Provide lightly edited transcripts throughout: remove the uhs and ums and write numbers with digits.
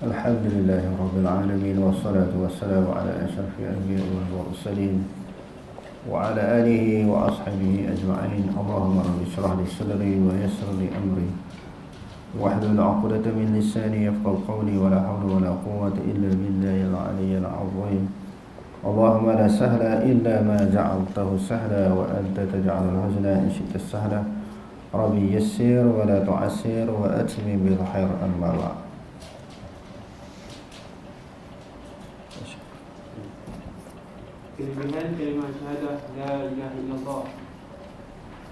Alhamdulillahi Rabbil Alamin. Wassalatu wassalamu ala asyrafil anbiya'i wal mursalin wa ala alihi wa ashabihi ajma'in. Allahumma rabbi shrah li sadri wa yassir li amri wahlul 'uqdatam min lisani yafqahu qawli. Wa la hawla wa la quwwata illa billahil 'aliyyil 'azim. Allahumma la sahla illa ma ja'altahu sahla wa anta taj'alul hazna in syi'ta sahla. Rabbi yassir wa la tu'assir wa atmim bil khair. Amma ba'd. Kelebihan kalimah syahadah la ilaha illallah.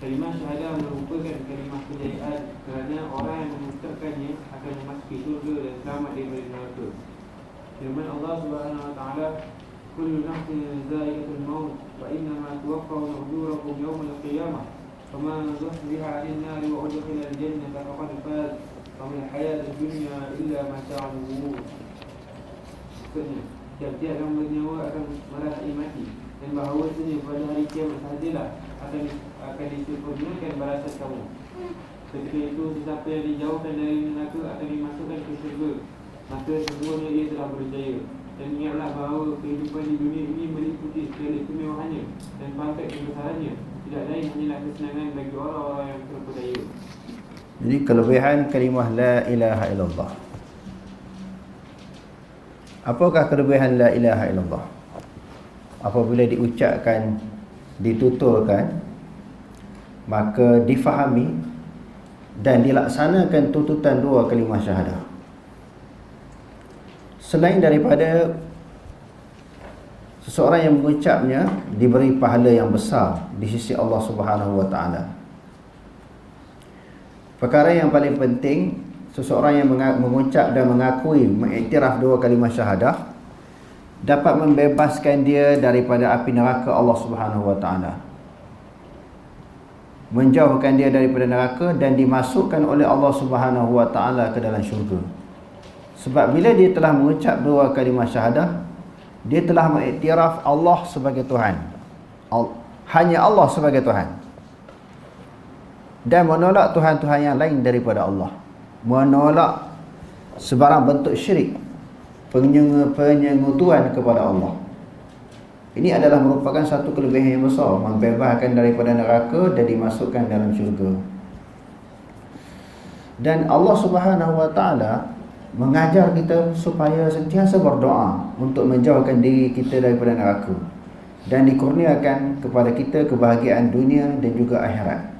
Kalimah syahadah merupakan kalimah kejayaan kerana orang yang mengucapkannya akan memasuki surga dan selamat daripada neraka. Firman Allah Subhanahu wa taala, kullu nafsin dha'iqatul maut wa innama tuwaffawna ujurakum yawmal qiyamah faman zuhziha 'anil nari wa udkhila al-jannata faqad faz wa mal hayatud dunya illa mata'ul ghurur. Setiap hamba nyawa akan merasai mati, dan bahawasanya pada hari kiamat sahajalah akan disempurnakan balasan kamu. Ketika itu sesiapa yang dijauhkan dari neraka akan dimasukkan ke syurga, maka semuanya ia telah berjaya. Dan ingatlah bahawa kehidupan di dunia ini meliputi segala kemewahannya dan pangkat kebesarannya tidak lain hanyalah kesenangan bagi orang-orang yang terpedaya. Jadi kelebihan kalimah la ilaha illallah. Apakah kelebihan la ilaha illallah? Apabila diucapkan, dituturkan, maka difahami dan dilaksanakan tuntutan dua kalimah syahadah. Selain daripada seseorang yang mengucapnya diberi pahala yang besar di sisi Allah Subhanahu wa taala. Perkara yang paling penting, seseorang yang mengucap dan mengakui, mengiktiraf dua kalimah syahadah dapat membebaskan dia daripada api neraka Allah Subhanahu wa taala, menjauhkan dia daripada neraka dan dimasukkan oleh Allah Subhanahu wa taala ke dalam syurga. Sebab bila dia telah mengucap dua kalimah syahadah, dia telah mengiktiraf Allah sebagai Tuhan, hanya Allah sebagai Tuhan, dan menolak Tuhan-Tuhan yang lain daripada Allah, menolak sebarang bentuk syirik, penyengutuan kepada Allah. Ini adalah merupakan satu kelebihan yang besar, membebaskan daripada neraka dan dimasukkan dalam syurga. Dan Allah Subhanahu wa taala mengajar kita supaya sentiasa berdoa untuk menjauhkan diri kita daripada neraka dan dikurniakan kepada kita kebahagiaan dunia dan juga akhirat.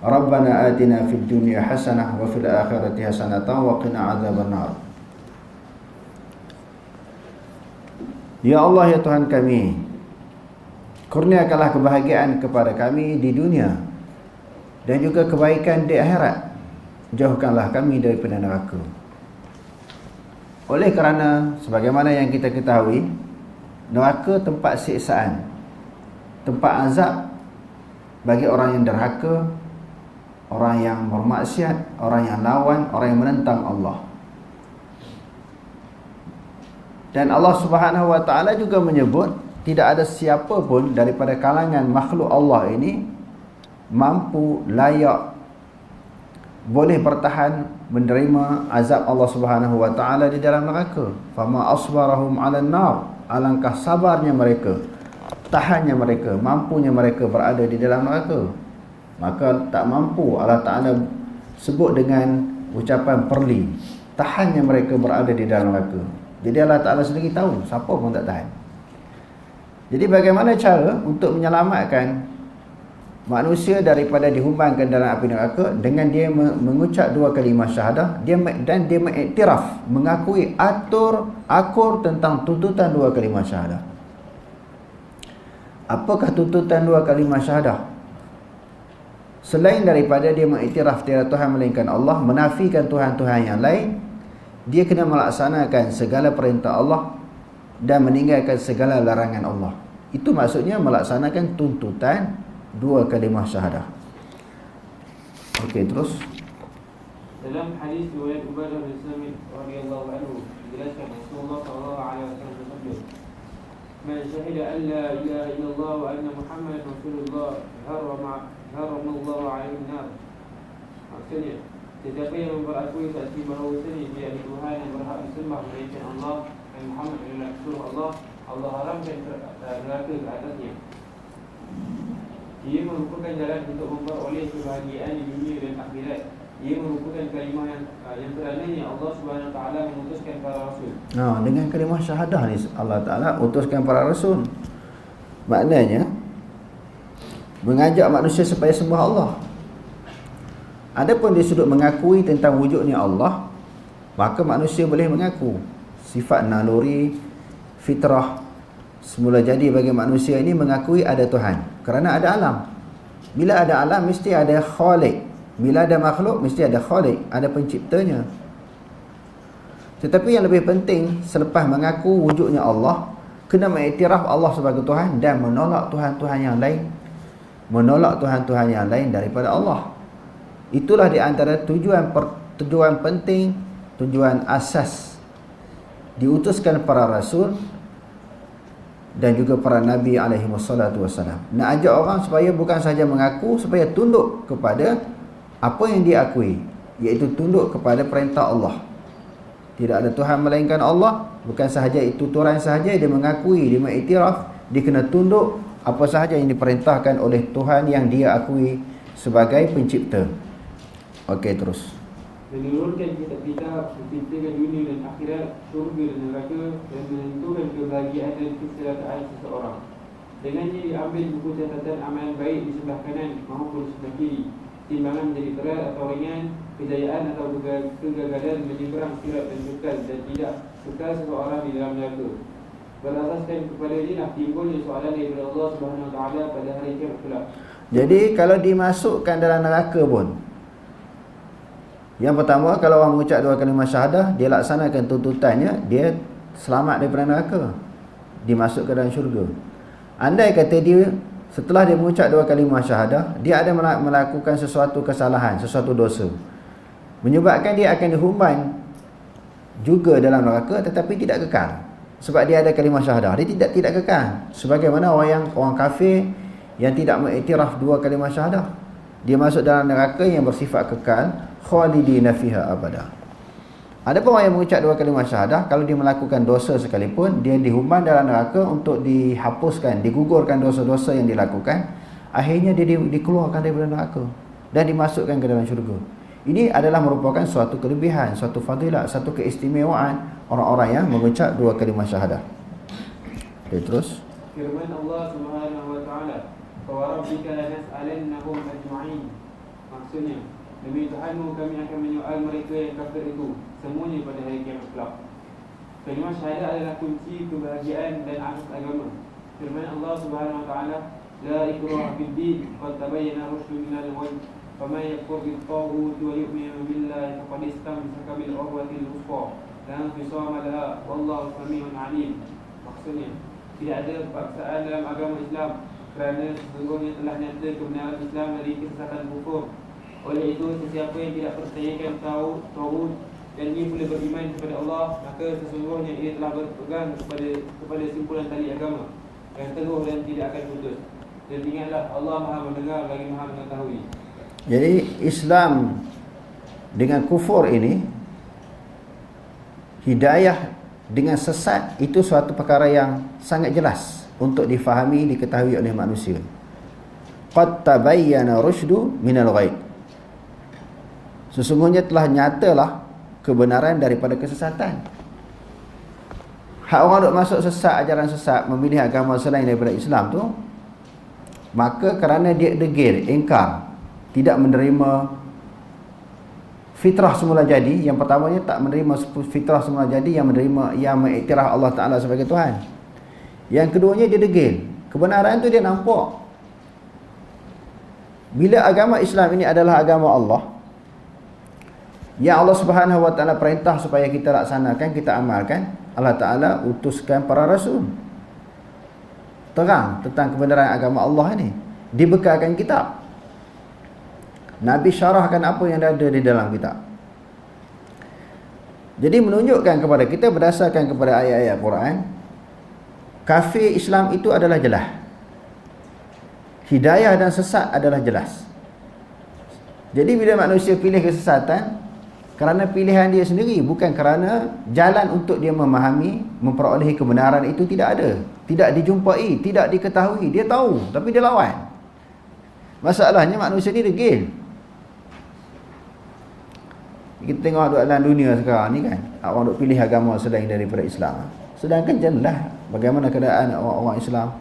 Rabbana atina fid dunya hasanah wa fil akhirati hasanatan wa qina adzabannar. Ya Allah, ya Tuhan kami, kurniakanlah kebahagiaan kepada kami di dunia dan juga kebaikan di akhirat. Jauhkanlah kami daripada neraka. Oleh kerana sebagaimana yang kita ketahui, neraka tempat siksaan, tempat azab bagi orang yang derhaka, orang yang bermaksiat, orang yang lawan, orang yang menentang Allah. Dan Allah Subhanahu wa taala juga menyebut tidak ada siapa pun daripada kalangan makhluk Allah ini mampu, layak, boleh bertahan menerima azab Allah Subhanahu wa taala di dalam neraka. Fama asbarahum 'alan nar, alangkah sabarnya mereka, tahannya mereka, mampunya mereka berada di dalam neraka. Maka tak mampu Allah Ta'ala sebut dengan ucapan perli, tahannya mereka berada di dalam neraka. Jadi Allah Ta'ala sendiri tahu siapa pun tak tahan. Jadi bagaimana cara untuk menyelamatkan manusia daripada dihumbankan dalam api neraka dengan dia mengucap dua kalimah syahadah, dia mengiktiraf, mengakui akur tentang tuntutan dua kalimah syahadah. Apakah tuntutan dua kalimah syahadah? Selain daripada dia mengiktiraf tiada Tuhan melainkan Allah, menafikan Tuhan-Tuhan yang lain, dia kena melaksanakan segala perintah Allah dan meninggalkan segala larangan Allah. Itu maksudnya melaksanakan tuntutan dua kalimah syahadah. Okey, terus. Dalam hadis riwayat Ubadah bin Samit radhiyallahu anhu dijelaskan Rasulullah sallallahu alaihi wasallam bersabda, "Man syahida an la ilaha illallah wa anna Muhammadan Rasulullah harrama Allah 'alaihi an-nar." Maksudnya, sesiapa yang memperakui saksi bahawa tiada Tuhan yang berhak disembah melainkan Allah dan Muhammad adalah Rasulullah Allah, Allah haramkan neraka ke atasnya. Ia merupakan jalan untuk memperoleh kebahagiaan di dunia dan akhirat. Ia merupakan kalimah yang sebenarnya Allah Subhanahu Wa Taala mengutuskan para rasul. Dengan kalimah syahadah ni Allah Taala utuskan para rasul. Maknanya mengajak manusia supaya sembah Allah. Adapun di sudut mengakui tentang wujudnya Allah, maka manusia boleh mengaku sifat naluri, fitrah semula jadi bagi manusia ini mengakui ada Tuhan. Kerana ada alam. Bila ada alam mesti ada khaliq. Bila ada makhluk mesti ada khaliq, ada penciptanya. Tetapi yang lebih penting selepas mengaku wujudnya Allah, kena mengiktiraf Allah sebagai Tuhan dan menolak Tuhan-Tuhan yang lain. Menolak Tuhan-Tuhan yang lain daripada Allah. Itulah di antara tujuan penting, tujuan asas diutuskan para rasul dan juga para nabi alaihi wassalatu wassalam. Nak ajak orang supaya bukan sahaja mengaku, supaya tunduk kepada apa yang diakui, iaitu tunduk kepada perintah Allah. Tidak ada Tuhan melainkan Allah. Bukan sahaja itu turan sahaja, dia mengakui, dia mengiktiraf, dia kena tunduk apa sahaja yang diperintahkan oleh Tuhan yang dia akui sebagai pencipta. Okey, terus. Menurunkan kitab-kitab, menciptakan dunia dan akhirat, syurga dan neraka, dan menentukan kebahagiaan dan kesejahteraan seseorang. Dengannya diambil buku catatan amalan baik di sebelah kanan maupun di sebelah kiri. Timbangan menjadi berat atau ringan, kejayaan atau kegagalan menyeberang sirat dan kekal dan tidak kekal seseorang di dalam neraka. Berasaskan kepada ini timbulnya soalan daripada Allah Subhanahu Wa Taala pada hari kiamat kelak. Jadi kalau dimasukkan dalam neraka pun, yang pertama, kalau orang mengucap dua kalimah syahadah, dia laksanakan tuntutannya, dia selamat daripada neraka, dimasuk ke dalam syurga. Andai kata dia setelah dia mengucap dua kalimah syahadah, dia ada melakukan sesuatu kesalahan, sesuatu dosa, menyebabkan dia akan dihumban juga dalam neraka, tetapi tidak kekal. Sebab dia ada kalimah syahadah, dia tidak kekal. Sebagaimana orang kafir yang tidak mengiktiraf dua kalimah syahadah, dia masuk dalam neraka yang bersifat kekal, khalidina fiha abada. Adapun orang yang mengucap dua kalimah syahadah, kalau dia melakukan dosa sekalipun, dia dihumban dalam neraka untuk dihapuskan, digugurkan dosa-dosa yang dilakukan. Akhirnya dia dikeluarkan daripada neraka dan dimasukkan ke dalam syurga. Ini adalah merupakan suatu kelebihan, suatu fadilat, satu keistimewaan orang-orang yang mengucap dua kalimah syahadah. Okay, terus. Firman Allah Subhanahu Wa Taala, "Wa rabbika lanas'alannahum ajma'in." Maksudnya, demi Tuhanmu kami akan menyoal mereka yang kafir itu semuanya pada hari kiamat kelak. Kalimah syahadah adalah kunci kebahagiaan dan asas agama. Firman Allah Subhanahu Wa Taala, "La ikraha fid din, qad tabayyana rusydu minal ghayy, faman yakfur bit-taghuti wa yu'min billahi faqad istamsaka bil 'urwatil wuthqa, la infisama laha, wallahu samii'un 'aliim." Maksudnya, tidak ada paksaan dalam agama Islam kerana sesungguhnya telah nyata kebenaran Islam dari kesesatan kufur. Oleh itu, sesiapa yang tidak percayakan tauhid dan ia pula beriman kepada Allah, maka sesungguhnya ia telah berpegang kepada simpulan tali agama yang teguh dan tidak akan putus. Dan ingatlah, Allah Maha mendengar lagi Maha mengetahui. Jadi Islam dengan kufur ini, hidayah dengan sesat, itu suatu perkara yang sangat jelas untuk difahami, diketahui oleh manusia. Qad tabayyana rusydu minal ghayy. Sesungguhnya telah nyatalah kebenaran daripada kesesatan. Hak orang duk masuk sesat, ajaran sesat, memilih agama selain daripada Islam tu, maka kerana dia degil, ingkar, tidak menerima fitrah semula jadi, yang pertamanya tak menerima fitrah semula jadi, yang menerima, yang mengiktiraf Allah Ta'ala sebagai Tuhan. Yang keduanya dia degil, kebenaran tu dia nampak. Bila agama Islam ini adalah agama Allah, yang Allah Subhanahu Wa Ta'ala perintah supaya kita laksanakan, kita amalkan, Allah Ta'ala utuskan para rasul terang tentang kebenaran agama Allah ini, dibekalkan kitab. Nabi syarahkan apa yang ada di dalam kitab. Jadi menunjukkan kepada kita berdasarkan kepada ayat-ayat Quran, kafir Islam itu adalah jelas, hidayah dan sesat adalah jelas. Jadi bila manusia pilih kesesatan, kerana pilihan dia sendiri, bukan kerana jalan untuk dia memahami, memperolehi kebenaran itu tidak ada, tidak dijumpai, tidak diketahui. Dia tahu tapi dia lawan. Masalahnya manusia ni degil. Kita tengok dalam dunia sekarang ni kan, orang duk pilih agama selain daripada Islam. Sedangkan jelas bagaimana keadaan orang-orang Islam.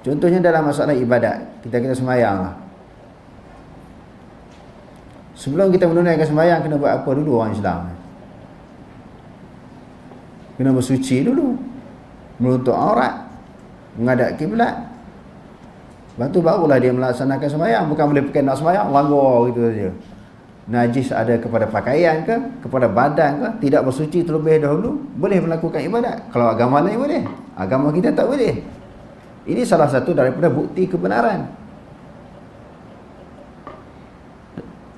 Contohnya dalam masalah ibadat, kita sembahyang lah. Sebelum kita menunaikan sembahyang, kena buat apa dulu orang Islam? Kena bersuci dulu, menutup aurat, menghadap kiblat. Lepas tu barulah dia melaksanakan sembahyang. Bukan boleh pakai nak sembahyang langgar gitu saja. Najis ada kepada pakaian ke, kepada badan ke, tidak bersuci terlebih dahulu, boleh melakukan ibadat. Kalau agama lain boleh, agama kita tak boleh. Ini salah satu daripada bukti kebenaran.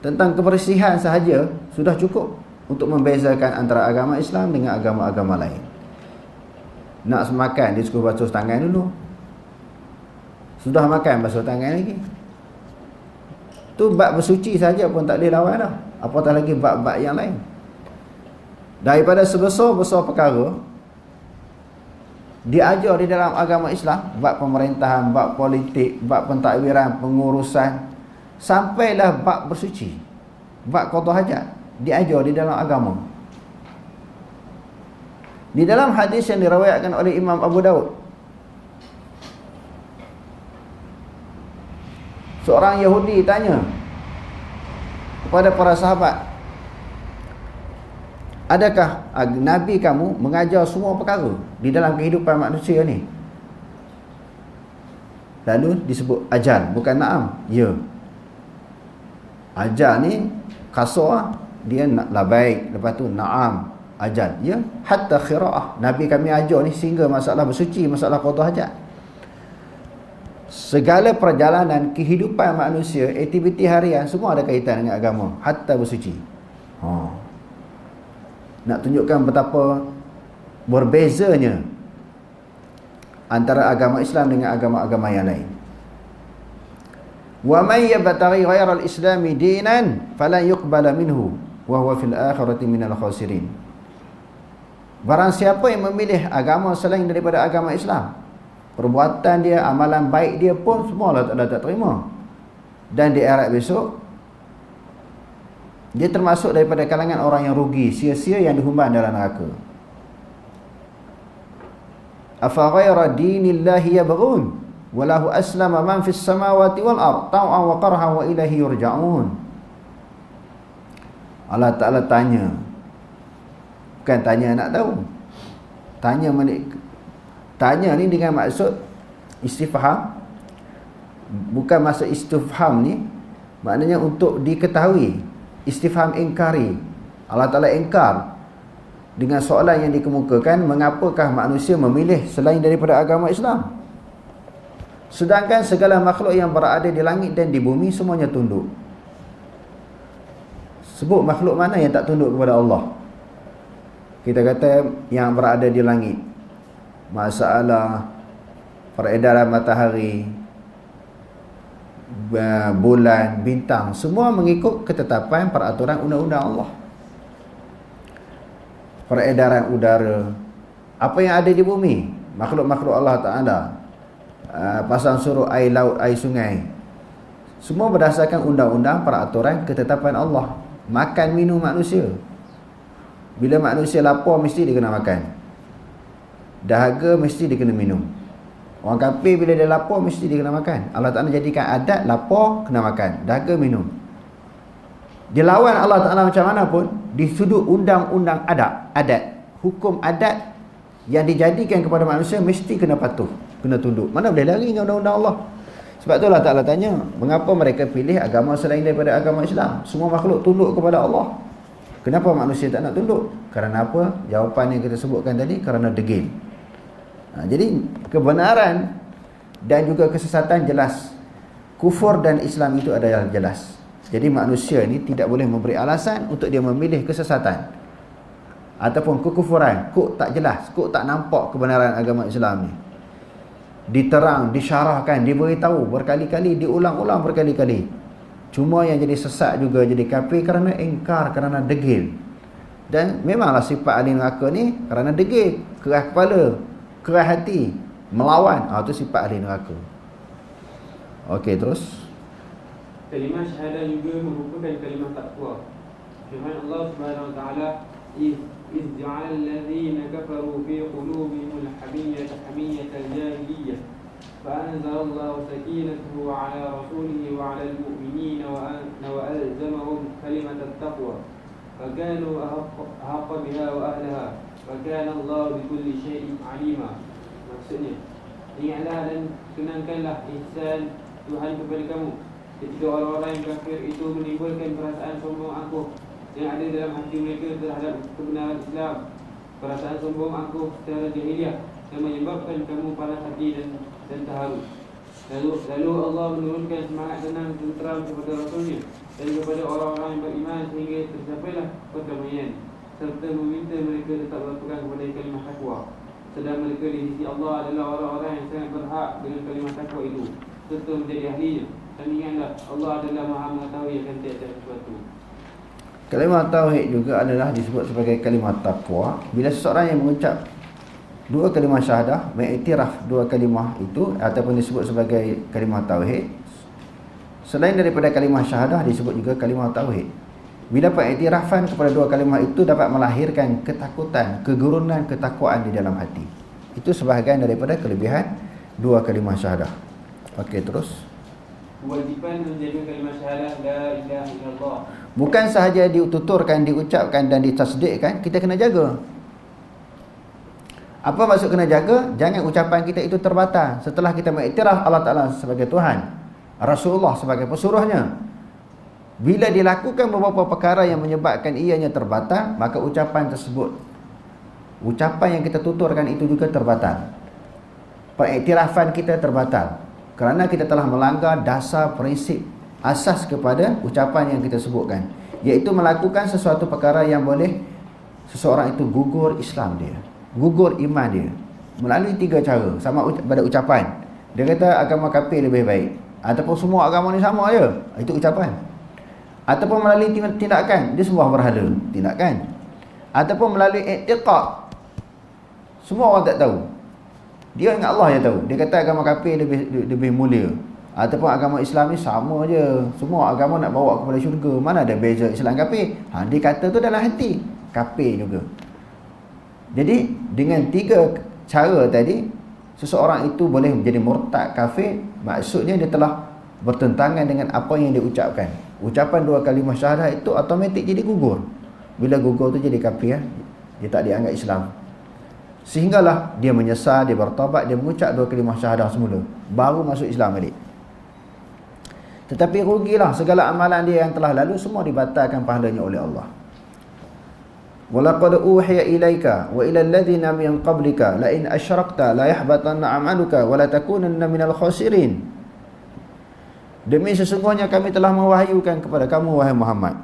Tentang kebersihan sahaja sudah cukup untuk membezakan antara agama Islam dengan agama-agama lain. Nak makan, dia suruh basuh tangan dulu. Sudah makan, basuh tangan lagi. Tu bab bersuci saja pun tak boleh lawan dah, apatah lagi bab-bab yang lain. Daripada sebesar-besar perkara diajar di dalam agama Islam, bab pemerintahan, bab politik, bab pentadbiran, pengurusan, sampailah bab bersuci, bab qada hajat, diajar di dalam agama. Di dalam hadis yang diriwayatkan oleh Imam Abu Daud, seorang Yahudi tanya kepada para sahabat, adakah Nabi kamu mengajar semua perkara di dalam kehidupan manusia ni? Lalu disebut ajal, bukan na'am. Ya. Ajal ni kasar, dia labaik, lepas tu na'am, ajal. Ya, hatta khira'ah. Nabi kami ajar ni sehingga masalah bersuci, masalah qada hajat. Segala perjalanan kehidupan manusia, aktiviti harian, semua ada kaitan dengan agama, hatta bersuci. Nak tunjukkan betapa berbezanya antara agama Islam dengan agama-agama yang lain. Wa may yabtaghi ghayra al-islami dinan falan yuqbala minhu wa huwa fil akhirati minal khasirin. Barang siapa yang memilih agama selain daripada agama Islam, perbuatan dia, amalan baik dia pun semua Allah tak terima. Dan di akhirat besok dia termasuk daripada kalangan orang yang rugi, sia-sia, yang dihumban dalam neraka. Afa ghayra dinillahi yabghun wa lahu aslama man fis samawati wal ard taw'an wa qarhan wa ilaihi yurja'un. Allah Ta'ala tanya, bukan tanya nak tahu, tanya ni dengan maksud istifham. Bukan maksud istifham ni maknanya untuk diketahui. Istifham ingkari. Allah Ta'ala ingkar dengan soalan yang dikemukakan, mengapakah manusia memilih selain daripada agama Islam, sedangkan segala makhluk yang berada di langit dan di bumi semuanya tunduk. Sebut makhluk mana yang tak tunduk kepada Allah? Kita kata yang berada di langit, masalah peredaran matahari, bulan, bintang, semua mengikut ketetapan peraturan undang-undang Allah. Peredaran udara, apa yang ada di bumi, makhluk-makhluk Allah Ta'ala, pasang surut air laut, air sungai, semua berdasarkan undang-undang peraturan ketetapan Allah. Makan minum manusia, bila manusia lapar mesti dia kena makan, dahaga mesti dia kena minum. Orang kafir bila dia lapar mesti dia kena makan. Allah Ta'ala jadikan adat lapar kena makan, dahaga minum. Dia lawan Allah Ta'ala macam mana pun, di sudut undang-undang adat, hukum adat yang dijadikan kepada manusia mesti kena patuh, kena tunduk. Mana boleh lari dengan undang-undang Allah. Sebab tu Allah Ta'ala tanya, mengapa mereka pilih agama selain daripada agama Islam? Semua makhluk tunduk kepada Allah. Kenapa manusia tak nak tunduk? Kerana apa? Jawapan yang kita sebutkan tadi, kerana degil. Jadi kebenaran dan juga kesesatan jelas. Kufur dan Islam itu adalah jelas. Jadi manusia ni tidak boleh memberi alasan untuk dia memilih kesesatan ataupun kekufuran. Kok tak jelas, kok tak nampak kebenaran agama Islam ni. Diterang, disyarahkan, diberitahu berkali-kali, diulang-ulang berkali-kali. Cuma yang jadi sesat juga jadi kafir kerana ingkar, kerana degil. Dan memanglah sifat ahli neraka ni kerana degil, keras kepala, keras hati, melawan. Itu sifat ahli neraka. Okey, terus. Kalimah syahadah juga merupakan kalimah taqwa. Firman Allah Subhanahu wa taala, "Iz ja'ala alladhina kafaru fi qulubihimul hamiyyata hamiyyatal jahiliyyah fa anzalallahu sakinatahu 'ala rasulihi wa 'alal mu'minina wa alzamahum kalimatat taqwa fa kanu ahaqqa biha wa ahliha wa kana Allahu bikulli syai'in 'alima." Maksudnya, ingatlah dan kenangkanlah ihsan Tuhan kepada kamu ketika orang-orang yang kafir itu menimbulkan perasaan sombong angkuh yang ada dalam hati mereka terhadap kebenaran Islam, perasaan sombong angkuh secara jahiliah yang menyebabkan kamu panas hati dan terharu. Lalu Allah menurunkan semangat tenang dan tenteram kepada Rasulnya dan kepada orang-orang yang beriman sehingga tercapailah perdamaian, serta meminta mereka tetap berpegang kepada kalimah takwa. Sedang mereka di sisi Allah adalah orang-orang yang sangat berhak dengan kalimah takwa itu serta menjadi ahlinya. Dan ingatlah, Allah adalah Maha mengetahui akan tiap-tiap sesuatu. Kalimah tauhid juga adalah disebut sebagai kalimah taqwa. Bila seseorang yang mengucap dua kalimah syahadah, mengiktiraf dua kalimah itu ataupun disebut sebagai kalimah tauhid, selain daripada kalimah syahadah disebut juga kalimah tauhid. Bila pengiktirafan kepada dua kalimah itu dapat melahirkan ketakutan, kegurunan, ketakwaan di dalam hati. Itu sebahagian daripada kelebihan dua kalimah syahadah. Okey, terus. Kewajiban menjaga kalimah syahadah la ilaha illallah. Bukan sahaja dituturkan, diucapkan dan ditasdikkan, kita kena jaga. Apa maksud kena jaga? Jangan ucapan kita itu terbatal. Setelah kita mengiktiraf Allah Ta'ala sebagai Tuhan, Rasulullah sebagai pesuruhnya, bila dilakukan beberapa perkara yang menyebabkan ianya terbatal, maka ucapan tersebut, ucapan yang kita tuturkan itu juga terbatal. Pengiktirafan kita terbatal kerana kita telah melanggar dasar prinsip asas kepada ucapan yang kita sebutkan, iaitu melakukan sesuatu perkara yang boleh seseorang itu gugur Islam dia, gugur iman dia melalui tiga cara. Sama pada ucapan, dia kata agama kafir lebih baik, ataupun semua agama ni sama je, itu ucapan. Ataupun melalui tindakan, dia sembah berhala, tindakan. Ataupun melalui i'tiqad, semua orang tak tahu, dia ingat Allah yang tahu. Dia kata agama kafir lebih mulia, ataupun agama Islam ni sama je, semua agama nak bawa kepada syurga, mana ada beza Islam kafir. Dia kata tu dalam hati, kafir juga. Jadi dengan tiga cara tadi, seseorang itu boleh menjadi murtad kafir. Maksudnya dia telah bertentangan dengan apa yang dia ucapkan. Ucapan dua kalimah syahadah itu automatik jadi gugur. Bila gugur tu jadi kafir, dia tak dianggap Islam. Sehinggalah dia menyesal, dia bertaubat, dia mengucap dua kalimah syahadah semula, baru masuk Islam balik. Tetapi rugilah segala amalan dia yang telah lalu, semua dibatalkan pahalanya oleh Allah. Walaqad uhiya ilaika wa ila alladhina min qablika la in asyrakta la yahbatanna 'amaluka wa la takunanna minal khasirin. Demi sesungguhnya kami telah mewahyukan kepada kamu wahai Muhammad,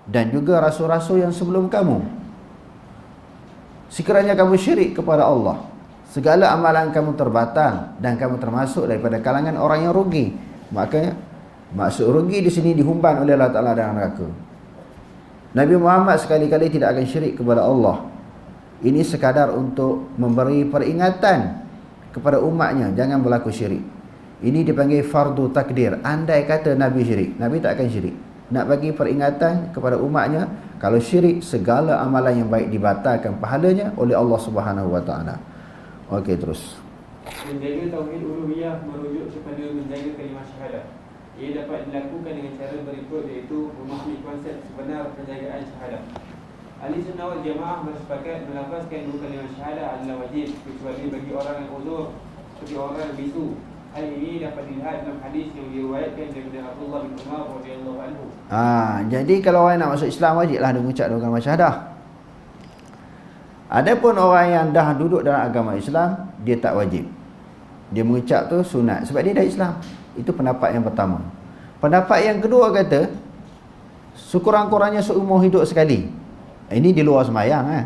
dan juga rasul-rasul yang sebelum kamu, sekiranya kamu syirik kepada Allah, segala amalan kamu terbatal dan kamu termasuk daripada kalangan orang yang rugi. Makanya maksud rugi di sini dihumban oleh Allah Ta'ala dalam neraka. Nabi Muhammad sekali-kali tidak akan syirik kepada Allah. Ini sekadar untuk memberi peringatan kepada umatnya, jangan berlaku syirik. Ini dipanggil fardu takdir. Andai kata Nabi syirik, Nabi tak akan syirik. Nak bagi peringatan kepada umatnya, kalau syirik, segala amalan yang baik dibatalkan pahalanya oleh Allah Subhanahu wa taala. Okey, terus. Menjaga tauhid uluhiyah merujuk kepada menjaga kalimah syahadah. Ia dapat dilakukan dengan cara berikut, iaitu memahami konsep sebenar penjagaan syahadah. Ahli Sunnah wal Jamaah bersepakat melafazkan dua kalimah syahadah adalah wajib, kecuali bagi orang yang uzur seperti orang yang bisu. Hal ini dapat dilihat dalam hadis yang diriwayatkan daripada Abdullah bin Umar radhiyallahu anhu. Jadi kalau orang nak masuk Islam wajiblah dia mengucap dua kalimah syahadah. Adapun orang yang dah duduk dalam agama Islam, dia tak wajib. Dia mengucap tu sunat sebab dia dah Islam. Itu pendapat yang pertama. Pendapat yang kedua kata sekurang-kurangnya seumur hidup sekali. Ini di luar semayang kan.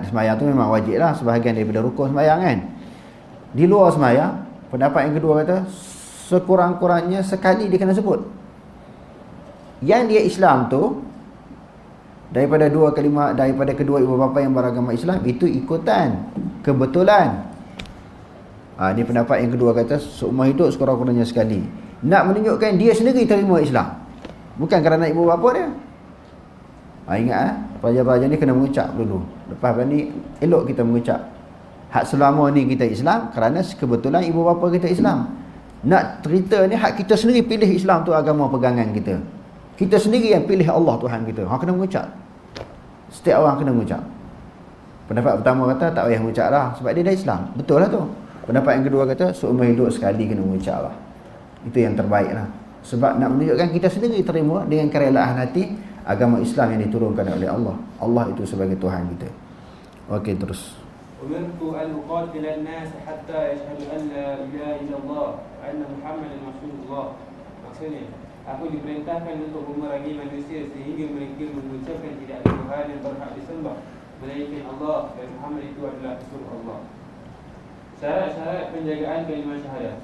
Di semayang tu memang wajib lah, sebahagian daripada rukun semayang kan. Di luar semayang, pendapat yang kedua kata sekurang-kurangnya sekali dia kena sebut. Yang dia Islam tu daripada kedua ibu bapa yang beragama Islam, itu ikutan, kebetulan. Dia pendapat yang kedua kata seumur hidup sekurang-kurangnya sekali. Nak menunjukkan dia sendiri terima Islam, bukan kerana ibu bapa dia. Ingat pelajar-pelajar ni kena mengucap dulu. Lepas ni elok kita mengucap hak selama ni kita Islam kerana kebetulan ibu bapa kita Islam. Nak cerita ni hak kita sendiri pilih Islam tu agama pegangan kita. Kita sendiri yang pilih Allah Tuhan kita. Kena mengucap. Setiap orang kena mengucap. Pendapat pertama kata tak payah mengucap lah sebab dia dah Islam. Betul lah tu. Pendapat yang kedua kata seumur hidup sekali kena mengucap lah. Itu yang terbaik lah. Sebab nak menunjukkan kita sendiri terima dengan kerelaan hati agama Islam yang diturunkan oleh Allah. Allah itu sebagai Tuhan kita. Okey, terus. Umirtu an uqatila an-nas hatta yashhadu an la ilaha illallah wa anna Muhammadan Rasulullah. Maksudnya, aku diperintahkan untuk memerangi manusia sehingga mereka mengucapkan tidak ada Tuhan yang berhak disembah melainkan Allah dan Muhammad itu adalah Rasul Allah. Syarat-syarat penjagaan kalimah syahadah.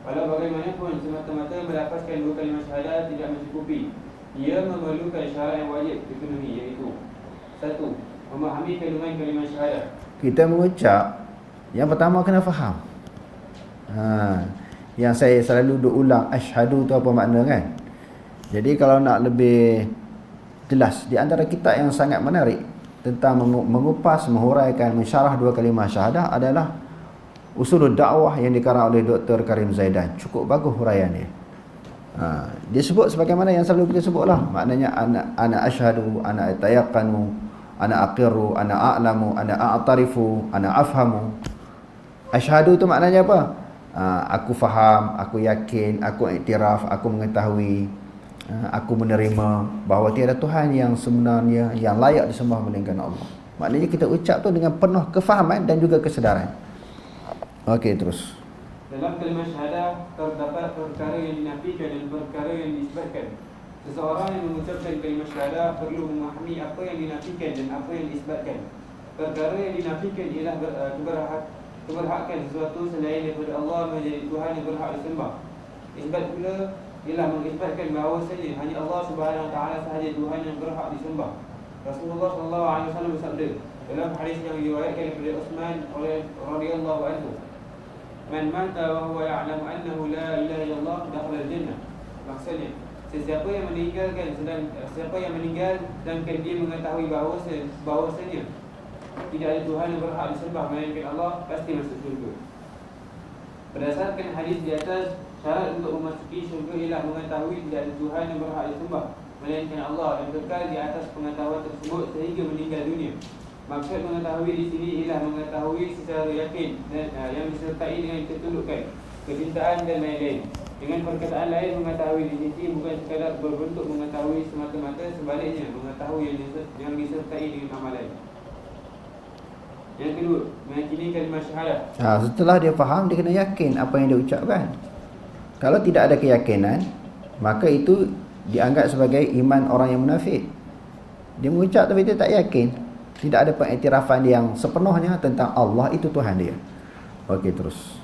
Walau bagaimanapun, semata-mata melafazkan dua kalimah syahadah tidak mencukupi. Ia memerlukan syarat yang wajib dipenuhi, iaitu 1. Memahami kandungan kalimah syahadah. Kita mengucap, yang pertama kena faham. Yang saya selalu duk ulang, asyhadu tu apa makna kan. Jadi kalau nak lebih jelas, di antara kitab yang sangat menarik tentang mengupas, menghuraikan, mensyarah dua kalimah syahadah adalah Usulul Dakwah yang dikarang oleh Dr. Karim Zaidan. Cukup bagus huraian dia. Dia sebut sebagaimana yang selalu kita sebut lah. Maknanya ana asyhadu, ana atayaqanu, ana aqirru, ana a'lamu, ana a'tarifu, ana afhamu. Asyhadu tu maknanya apa? Aku faham, aku yakin, aku iktiraf, aku mengetahui, aku menerima bahawa tiada Tuhan yang sebenarnya yang layak disembah melainkan Allah. Maknanya kita ucap tu dengan penuh kefahaman dan juga kesedaran. Okey, terus. Dalam kalimah syahadah terdapat perkara yang dinafikan dan perkara yang diisbatkan. Seseorang yang mengucapkan kalimah syahadah perlu memahami apa yang dinafikan dan apa yang diisbatkan. Perkara yang dinafikan ialah keberhakan sesuatu selain daripada Allah menjadi Tuhan yang berhak disembah. Isbat pula ialah mengisbatkan bahawasanya hanya Allah Subhanahu Wa Taala sahaja Tuhan yang berhak disembah. Rasulullah sallallahu alaihi wasallam bersabda dalam hadis yang diriwayatkan daripada Utsman radhiyallahu anhu, "Man mata wa huwa ya'lamu annahu la ilaha illallah dakhala al-jannah." Maksudnya, siapa yang meninggal dan dia mengetahui bahawasanya tidak ada Tuhan yang berhak disembah melainkan Allah, pasti masuk syurga. Berdasarkan hadis di atas, syarat untuk memasuki syurga ialah mengetahui tidak ada Tuhan yang berhak disembah melainkan Allah dan kekal di atas pengetahuan tersebut sehingga meninggal dunia. Maksud mengetahui di sini ialah mengetahui secara yakin dan yang disertai dengan ketundukan, kecintaan dan lain-lain. Dengan perkataan lain, mengetahui di sini bukan sekadar berbentuk mengetahui semata-mata, sebaliknya mengetahui yang disertai dengan amalan. Yang kedua, meyakini kalimah syahadah. Setelah dia faham, dia kena yakin apa yang dia ucapkan. Kalau tidak ada keyakinan, maka itu dianggap sebagai iman orang yang munafik. Dia mengucap tapi dia tak yakin. Tidak ada pengiktirafan yang sepenuhnya tentang Allah itu Tuhan dia. Okey, terus.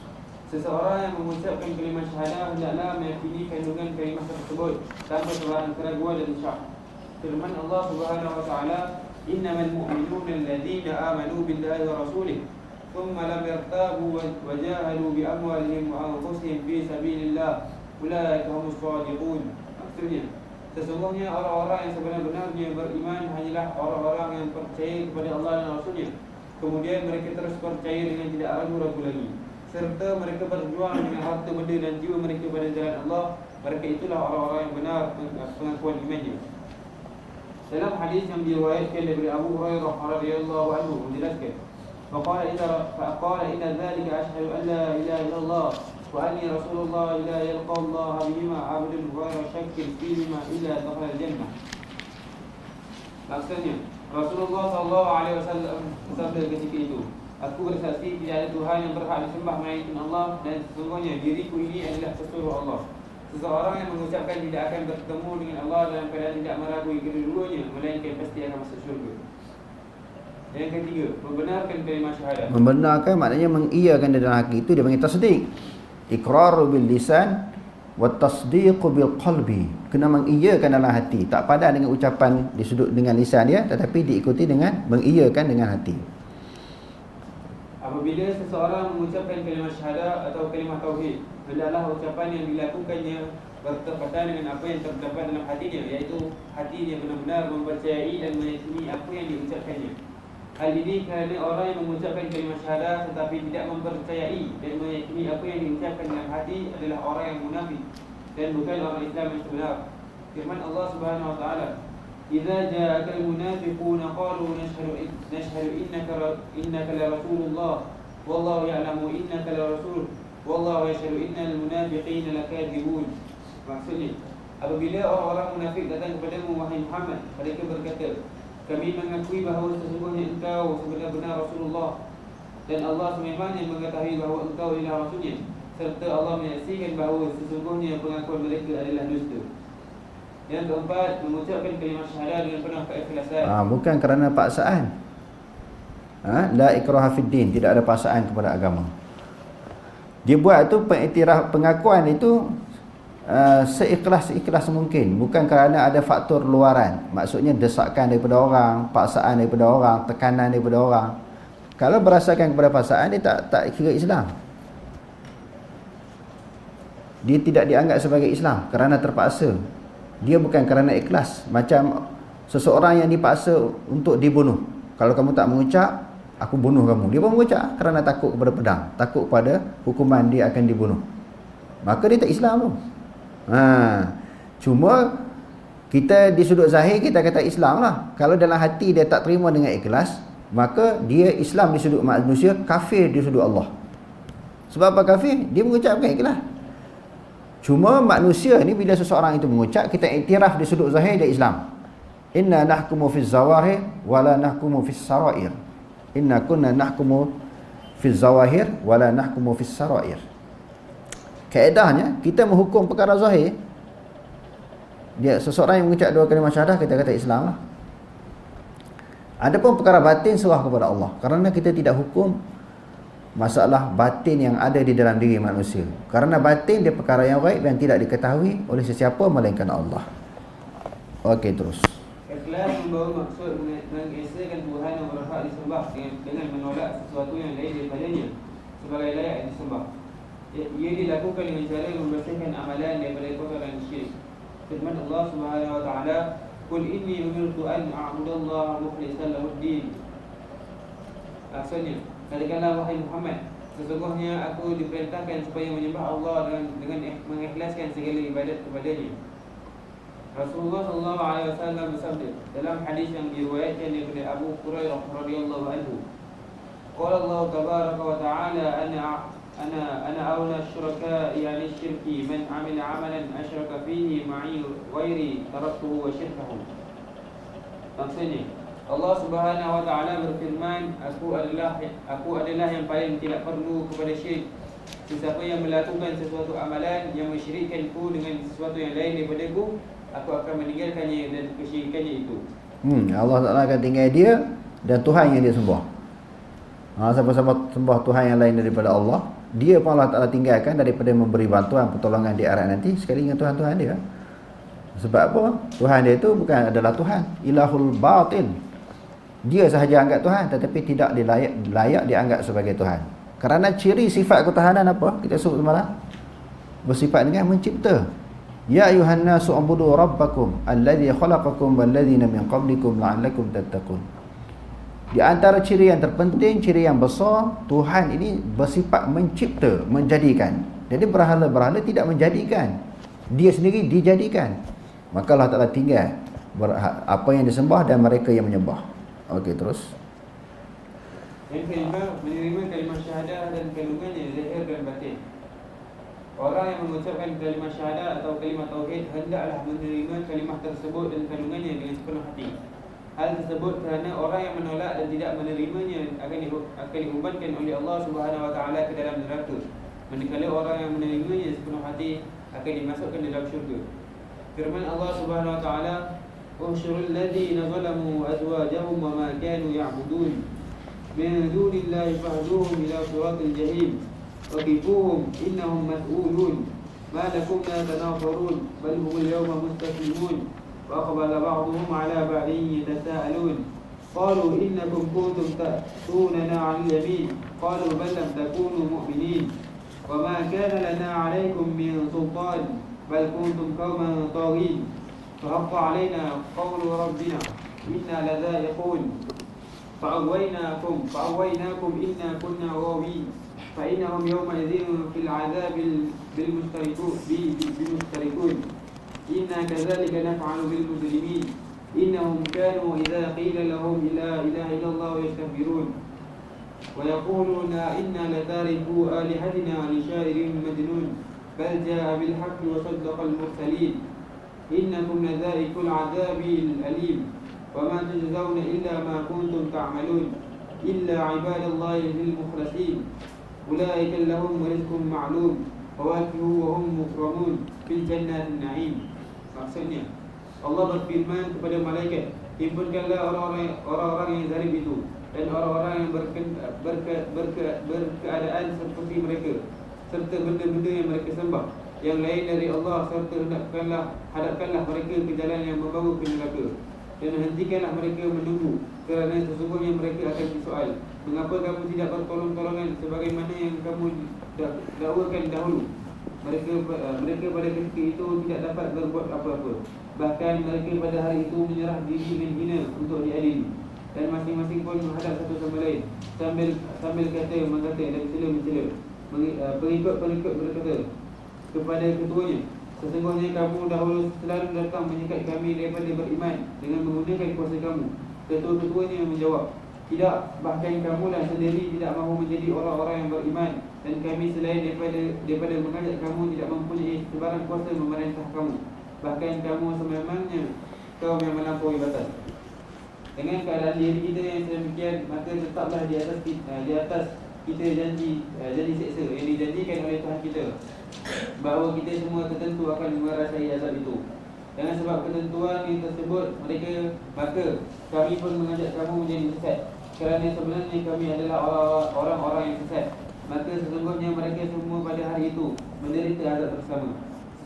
Seseorang yang mengucapkan kalimah syahadah hendaklah meyakini kandungan kalimah tersebut tanpa sebarang keraguan dan syak. Firman Allah Subhanahu Wa Taala, "Innamal mu'minuna alladhina amanu billahi wa rasulih, thumma lam yartabu wa jahadu bi amwalihim wa anfusihim fi sabilillah, ulaika humus shadiqun." Maksudnya, sesungguhnya orang-orang yang sebenar-benarnya beriman hanyalah orang-orang yang percaya kepada Allah dan Rasul-Nya. Kemudian mereka terus percaya dengan tidak ragu-ragu lagi. serta mereka berjuang dengan harta benda dan jiwa mereka pada jalan Allah, mereka itulah orang-orang yang benar pengakuan imannya. Dalam hadis yang diriwayatkan dari Abu Hurairah radhiyallahu anhu menjelaskan, faqala inna dzalika asyhadu an la ilaha illallah wa anni rasulullah la yalqa Allah bihima 'abdun ghayra syakkin fihima illa dakhala jannah. Maksudnya, Rasulullah SAW bersabda ketika itu, aku bersaksi tidak ada Tuhan yang berhak disembah melainkan Allah, dan sesungguhnya diriku ini adalah pesuruh Allah. Seseorang yang mengucapkan tidak akan bertemu dengan Allah dalam keadaan tidak meragui kedua-duanya, melainkan pasti akan masuk syurga. Yang ketiga, membenarkan kalimah syahadat. Membenarkan maknanya mengiyakan dalam hati, itu dia panggil tasdiq. Iqraru bil lisan wa tasdiqu bil qalbi. Kena mengiyakan dalam hati, tak padan dengan ucapan di sudut dengan lisan dia, tetapi diikuti dengan mengiyakan dengan hati. Apabila seseorang mengucapkan kalimah syahadat atau kalimah tauhid, hendaklah ucapan yang dilakukannya bertepatan dengan apa yang terdapat dalam hatinya, iaitu hatinya benar-benar mempercayai dan meyakini apa yang diucapkannya. Hal ini kerana orang yang mengucapkan kalimah syahadat tetapi tidak mempercayai dan meyakini apa yang diucapkan dalam hati adalah orang yang munafik dan bukan orang Islam yang sebenar. Firman Allah Subhanahu wa taala, "Idza ja'akal munafiquna qalu nashhadu innaka la rasulullah wallahu ya'lamu innaka la rasul wallahu yashhadu innal munafiqina lakadzibun." Maksudnya, apabila orang-orang munafik datang kepadamu wahai Muhammad, mereka berkata, kami mengakui bahawa sesungguhnya engkau sebenar-benar Rasulullah, dan Allah sememangnya mengetahui bahawa engkau ialah Rasulnya, serta Allah menyaksikan bahawa sesungguhnya pengakuan mereka adalah dusta. Yang keempat, mengucapkan kalimah syahadat dengan penuh keikhlasan. Bukan kerana paksaan. La ikraha fid din, tidak ada paksaan kepada agama. Dia buat tu pengiktiraf, pengakuan itu seikhlas mungkin, bukan kerana ada faktor luaran, maksudnya desakan daripada orang, paksaan daripada orang, tekanan daripada orang. Kalau berasakan kepada paksaan, dia tak kira Islam. Dia tidak dianggap sebagai Islam kerana terpaksa. Dia bukan kerana ikhlas. Macam seseorang yang dipaksa untuk dibunuh, kalau kamu tak mengucap, aku bunuh kamu, dia pun mengucap kerana takut kepada pedang, takut pada hukuman dia akan dibunuh, maka dia tak Islam tu. Cuma kita di sudut zahir kita kata Islam lah. Kalau dalam hati dia tak terima dengan ikhlas, maka dia Islam di sudut manusia, kafir di sudut Allah. Sebab apa kafir? Dia mengucapkan ikhlas. Cuma manusia ni bila seseorang itu mengucap, kita iktiraf di sudut zahir dia Islam. Inna nahkumu fiz zawahir wala nahkumu fis sarair. Inna kunna nahkumu fiz zawahir wala nahkumu fis sarair. Kaedahnya kita menghukum perkara zahir. Dia seseorang yang mengucap dua kalimah syahadah, kita kata Islam lah. Adapun perkara batin, serah kepada Allah, kerana kita tidak hukum masalah batin yang ada di dalam diri manusia. Kerana batin dia perkara yang gaib yang tidak diketahui oleh sesiapa melainkan Allah. Okey, terus. Ikhlas membawa maksud mengesahkan Tuhan yang berhak disembah dengan menolak sesuatu yang lain daripadanya sebagai layak disembah. Ia dilakukan dengan cara membersihkan amalan daripada kotoran syirik. Firman Allah Subhanahu wa taala, "Qul inni umirtu an a'budallaha mukhlishan lahu-d-din." Maksudnya, katakanlah wahai Muhammad, sesungguhnya aku diperintahkan supaya menyembah Allah dengan mengikhlaskan segala ibadat kepadanya. Rasulullah SAW bersabda dalam hadis yang diriwayatkan daripada Abu Hurairah radhiyallahu anhu, qala Allah tabaraka wa ta'ala, ana awla syuraka'i 'ala syirki man 'amila 'amalan asyraka fihi ma'i ghairi taraktuhu wa syirkahu. Maksudnya, Allah Subhanahu wa taala berfirman, aku adalah yang paling tidak perlu kepada syirik. Sesiapa yang melakukan sesuatu amalan yang mensyirikkanku dengan sesuatu yang lain daripadaku, aku akan meninggalkannya dan kesyirikannya itu. Allah Ta'ala akan tinggal dia dan Tuhan yang dia sembah. Siapa-siapa sembah Tuhan yang lain daripada Allah, dia pun Allah Ta'ala tinggalkan daripada memberi bantuan pertolongan di akhirat nanti sekali dengan Tuhan-Tuhan dia. Sebab apa? Tuhan dia itu bukan adalah Tuhan, ilahul batil. Dia sahaja anggap Tuhan, tetapi tidak layak dianggap sebagai Tuhan. Kerana ciri sifat ketuhanan apa? Kita sebut semalam, bersifat dengan mencipta. Ya ayuhan nasu ubudu rabbakum alladhi khalaqakum walladzina min qablikum la'allakum tattaqun. Di antara ciri yang terpenting, ciri yang besar, Tuhan ini bersifat mencipta, menjadikan. Jadi berhala-berhala tidak menjadikan, dia sendiri dijadikan. Maka Allah Ta'ala tinggal apa yang disembah dan mereka yang menyembah. Okey, terus. Yang kelima, menerima kalimah syahadah dan kandungannya zahir dan batin. Orang yang mengucapkan kalimah syahadah atau kalimah tauhid hendaklah menerima kalimah tersebut dan kandungannya dengan sepenuh hati. Hal tersebut kerana orang yang menolak dan tidak menerimanya akan diubatkan oleh Allah Subhanahu Wa Taala ke dalam neraka. Manakala orang yang menerimanya sepenuh hati akan dimasukkan dalam syurga. Firman Allah Subhanahu Wa Taala, "Ushurul ladzina zalamu azwajahum wa ma kanu ya'budun min dunillahi fahduhum ila siratil jahim. Waqifuhum innahum mas'ulun. Ma lakum la tanafurun bal hum al-yawma mustaslimun." وأقبل بعضهم على بعض يتساءلون قالوا إنكم كنتم تأتوننا عن اليمين قالوا بل لم تكونوا مؤمنين وما كان لنا عليكم من سلطان بل كنتم قوما طاغين فحق علينا قول ربنا إنا لذائقون فأغويناكم إنا كنا غاوين فإنهم يومئذ في العذاب بالمشتركون إنا كذلك نفعل بالمجرمين إنهم كانوا إذا قيل لهم لا إله إلا الله يستكبرون ويقولون إنا لتاركو آلهتنا لشاعر مجنون بل جاء بالحق وصدق المرسلين إنكم لذائقو العذاب الأليم وما تجزون إلا ما كنتم تعملون إلا عباد الله المخلصين أولئك لهم رزق معلوم فواكه وهم مكرمون في جنات النعيم. Maksudnya Allah berfirman kepada malaikat, himpunkanlah orang-orang yang zalim itu dan orang-orang yang berkeadaan seperti mereka serta benda-benda yang mereka sembah yang lain dari Allah, serta hadapkanlah mereka ke jalan yang membawa ke neraka dan hentikanlah mereka menunggu kerana sesungguhnya mereka akan disoal, mengapa kamu tidak bertolong-tolongan sebagaimana yang kamu dakwakan dahulu. Mereka pada ketika itu tidak dapat berbuat apa-apa. Bahkan mereka pada hari itu menyerah diri dengan hina untuk diadili. Dan masing-masing pun menghadap satu sama lain sambil mengata dan mencela. Pengikut berkata kepada ketuanya, sesungguhnya kamu dahulu selalu datang menyekat kami daripada beriman dengan menggunakan kuasa kamu. Ketua-ketuanya menjawab, tidak, bahkan kamulah sendiri tidak mahu menjadi orang-orang yang beriman, dan kami selain daripada mengajak kamu tidak mempunyai sebarang kuasa memerintah kamu. Bahkan kamu sememangnya kaum yang melampaui batas. Dengan keadaan diri kita yang sedemikian, maka tetaplah di atas kita janji seksa yang dijanjikan oleh Tuhan kita, bahawa kita semua tertentu akan merasai azab itu. Dengan sebab ketentuan ini tersebut, maka kami pun mengajak kamu menjadi sesat, kerana sebenarnya kami adalah orang-orang yang sesat. Maka sesungguhnya mereka semua pada hari itu menderita azab bersama.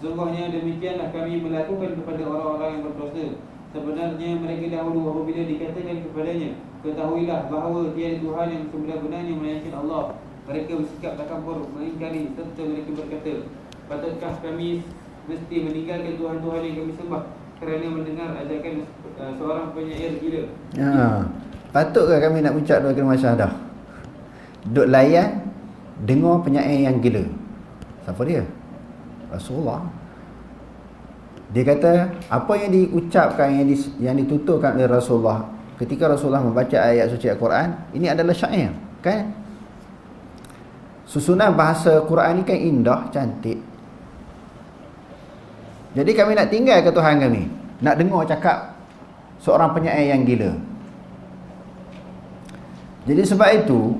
Sesungguhnya demikianlah kami melakukan kepada orang-orang yang berdosa. Sebenarnya mereka dahulu apabila dikatakan kepadanya, ketahuilah bahawa tiada Tuhan yang sebenar-benarnya melainkan Allah, mereka bersikap takabur, mengingkari, serta mereka berkata, patutkah kami mesti meninggalkan Tuhan-Tuhan yang kami sembah kerana mendengar ajakan seorang penyair gila? Patutkah kami nak ucap dua kalimah syahadah, duk layan dengar penyair yang gila? Siapa dia? Rasulullah. Dia kata apa yang diucapkan, yang dituturkan oleh Rasulullah ketika Rasulullah membaca ayat suci Al-Quran, ini adalah syair, kan? Susunan bahasa Quran ni kan indah, cantik. Jadi kami nak tinggal ke Tuhan kami, nak dengar cakap seorang penyair yang gila. Jadi sebab itu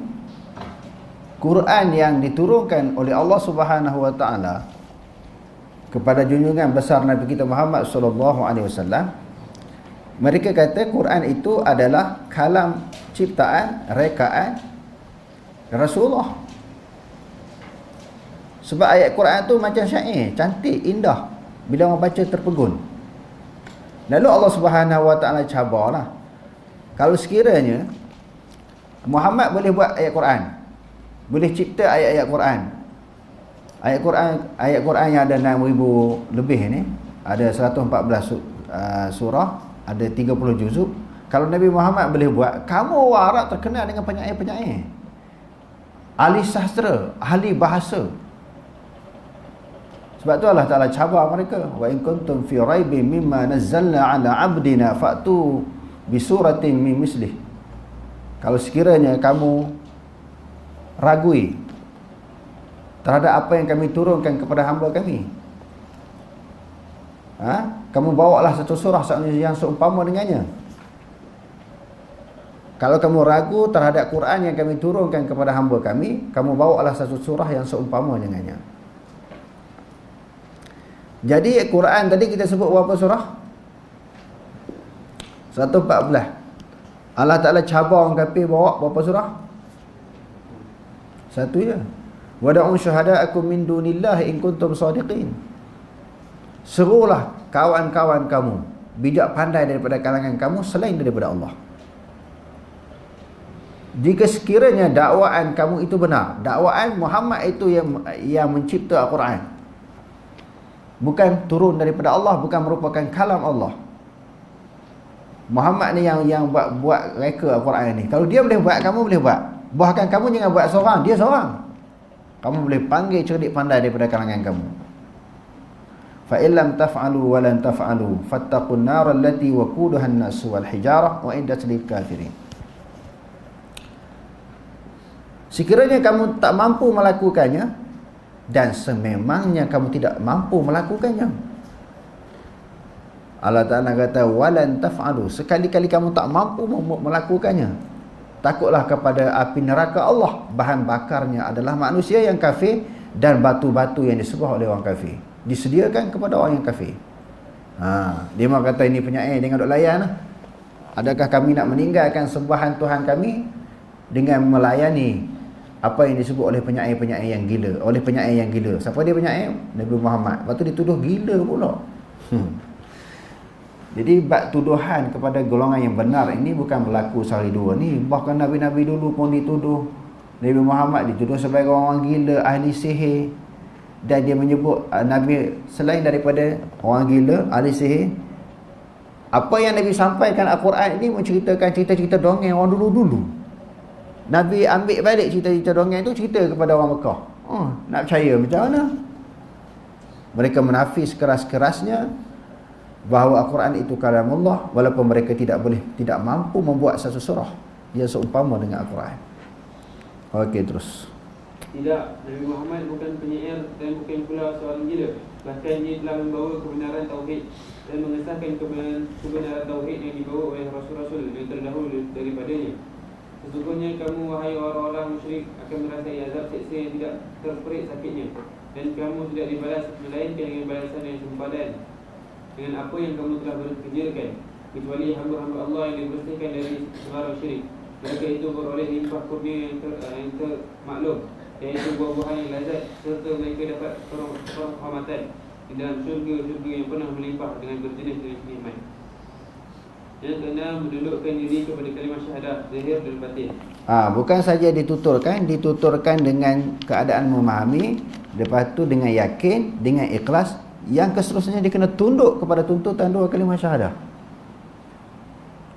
Quran yang diturunkan oleh Allah Subhanahu Wa Taala kepada junjungan besar Nabi kita Muhammad sallallahu alaihi wasallam, mereka kata Quran itu adalah kalam ciptaan, rekaan Rasulullah. Sebab ayat Quran tu macam syair, cantik, indah, bila orang baca terpegun. Lalu Allah Subhanahu Wa Taala cabarlah, kalau sekiranya Muhammad boleh buat ayat Quran, boleh cipta ayat-ayat Quran, ayat Quran yang ada 6,000 lebih ni, ada 114 surah, ada 30 juzuk, Kalau Nabi Muhammad boleh buat, kamu orang Arab terkenal dengan penyair-penyair, ahli sastra, ahli bahasa. Sebab tu Allah Ta'ala cabar mereka, wa in kuntum fi raibin mimma nazzalna ala abdina fa'tu bi suratin min mislih. Kalau sekiranya kamu ragui terhadap apa yang kami turunkan kepada hamba kami, kamu bawalah satu surah yang seumpama dengannya. Kalau kamu ragu terhadap Quran yang kami turunkan kepada hamba kami, kamu bawalah satu surah yang seumpama dengannya. Jadi Quran tadi kita sebut berapa surah? 114. Allah Ta'ala cabar orang kafir bawa berapa surah? Satu je. Wada'u syuhada'akum min dunillahi in kuntum shadiqin. Serulah kawan-kawan kamu, bijak pandai daripada kalangan kamu selain daripada Allah. Jika sekiranya dakwaan kamu itu benar, dakwaan Muhammad itu yang mencipta Al-Quran, bukan turun daripada Allah, bukan merupakan kalam Allah. Muhammad ni yang buat reka Al-Quran ni. Kalau dia boleh buat, kamu boleh buat. Bahkan kamu jangan buat seorang, dia seorang. Kamu boleh panggil cerdik pandai daripada kalangan kamu. Fa illam taf'alu wa lan taf'alu fattaqun nar allati waquduha an-nas wal hijarah wa iddat lil kafirin. Sekiranya kamu tak mampu melakukannya, dan sememangnya kamu tidak mampu melakukannya, Allah Ta'ala kata walan taf'alu, sekali-kali kamu tak mampu melakukannya, takutlah kepada api neraka Allah. Bahan bakarnya adalah manusia yang kafir dan batu-batu yang disembah oleh orang kafir, disediakan kepada orang yang kafir. Dia mahu kata ini penyair, jangan duk layan lah. Adakah kami nak meninggalkan sembahan Tuhan kami dengan melayani apa yang disebut oleh penyair-penyair yang gila? Oleh penyair yang gila. Siapa dia penyair? Nabi Muhammad. Lepas tu dituduh gila pula. Jadi bab tuduhan kepada golongan yang benar ini bukan berlaku sehari dua ni. Bahkan Nabi-Nabi dulu pun dituduh. Nabi Muhammad dituduh sebagai orang gila, ahli sihir. Dan dia menyebut Nabi selain daripada orang gila, ahli sihir, apa yang Nabi sampaikan Al-Quran ini menceritakan cerita-cerita dongeng orang dulu-dulu. Nabi ambil balik cerita-cerita dongeng itu, cerita kepada orang Mekah. Nak percaya macam mana? Mereka menafis keras-kerasnya bahawa Al-Quran itu kalam Allah, walaupun mereka tidak mampu membuat satu surah yang seumpama dengan Al-Quran. Okey, terus. Tidak, Nabi Muhammad bukan penyair dan bukan pula seorang gila. Bahkan dia telah membawa kebenaran tauhid dan mengesahkan kebenaran tauhid yang dibawa oleh rasul-rasul yang terdahulu daripadanya. Sesungguhnya kamu, wahai orang-orang musyrik, akan merasai azab seksa yang tidak terperik sakitnya, dan kamu tidak dibalas melainkan dengan balasan yang sempadan dengan apa yang kamu telah berkerjakan, kecuali hamba-hamba Allah yang dibersihkan dari sebarang syirik. Mereka itu beroleh limpah kurnia yang termaklum, iaitu buah-buahan yang lazat, serta mereka dapat kehormatan di dalam syurga-syurga yang penuh melimpah dengan berjenis-jenis nikmat. Yang keenam, mendudukkan diri kepada kalimah syahadah zahir dan batin. Bukan saja dituturkan dengan keadaan memahami, lepas tu dengan yakin, dengan ikhlas. Yang keseterusnya dia kena tunduk kepada tuntutan dua kalimah syahadah.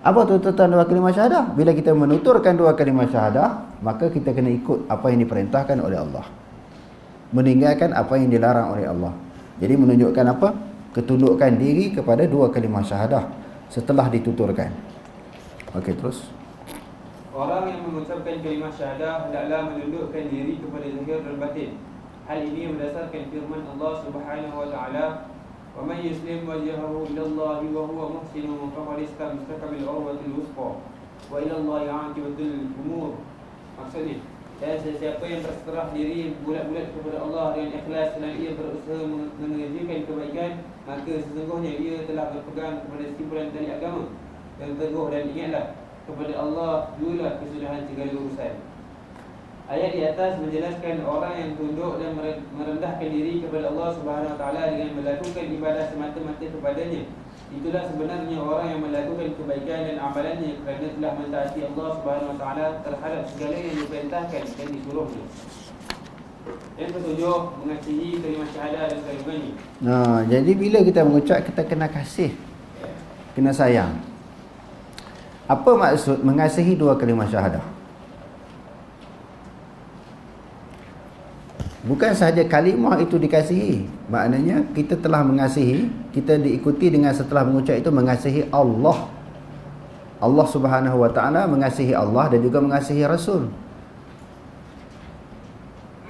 Apa tuntutan dua kalimah syahadah? Bila kita menuturkan dua kalimah syahadah, maka kita kena ikut apa yang diperintahkan oleh Allah, meninggalkan apa yang dilarang oleh Allah. Jadi menunjukkan apa? Ketundukan diri kepada dua kalimah syahadah setelah dituturkan. Okey, terus. Orang yang mengucapkan kalimah syahadah hendaklah menundukkan diri kepada zahir dan batin. Hal ini berdasarkan firman Allah Subhanahu wa taala, "Wa may yuslim wajhahu ila Allah wa huwa muhsin faqad istamsaka bil urwatil wuthqa wa ila Allah 'aqibatul umur." Maksudnya, dan sesiapa yang berserah diri bulat-bulat kepada Allah dengan ikhlas dan ia berusaha mengerjakan kebaikan, maka sesungguhnya ia telah berpegang kepada simpulan tali agama dan teguh, dan ingatlah kepada Allah jugalah kesudahan segala urusan. Ayat di atas menjelaskan orang yang tunduk dan merendahkan diri kepada Allah Subhanahu wa taala dengan melakukan ibadah semata-mata kepadanya. Itulah sebenarnya orang yang melakukan kebaikan dan amalannya kerana telah mentaati Allah Subhanahu wa taala terhadap segala yang diperintahkan dan disuruhnya. Yang ketujuh, mengasihi kalimah syahadah dan kandungannya. Jadi bila kita mengucap, kita kena kasih, kena sayang. Apa maksud mengasihi dua kalimah syahadah? Bukan sahaja kalimah itu dikasihi, maknanya kita telah mengasihi, kita diikuti dengan setelah mengucap itu mengasihi Allah. Allah Subhanahu wa taala mengasihi Allah dan juga mengasihi Rasul.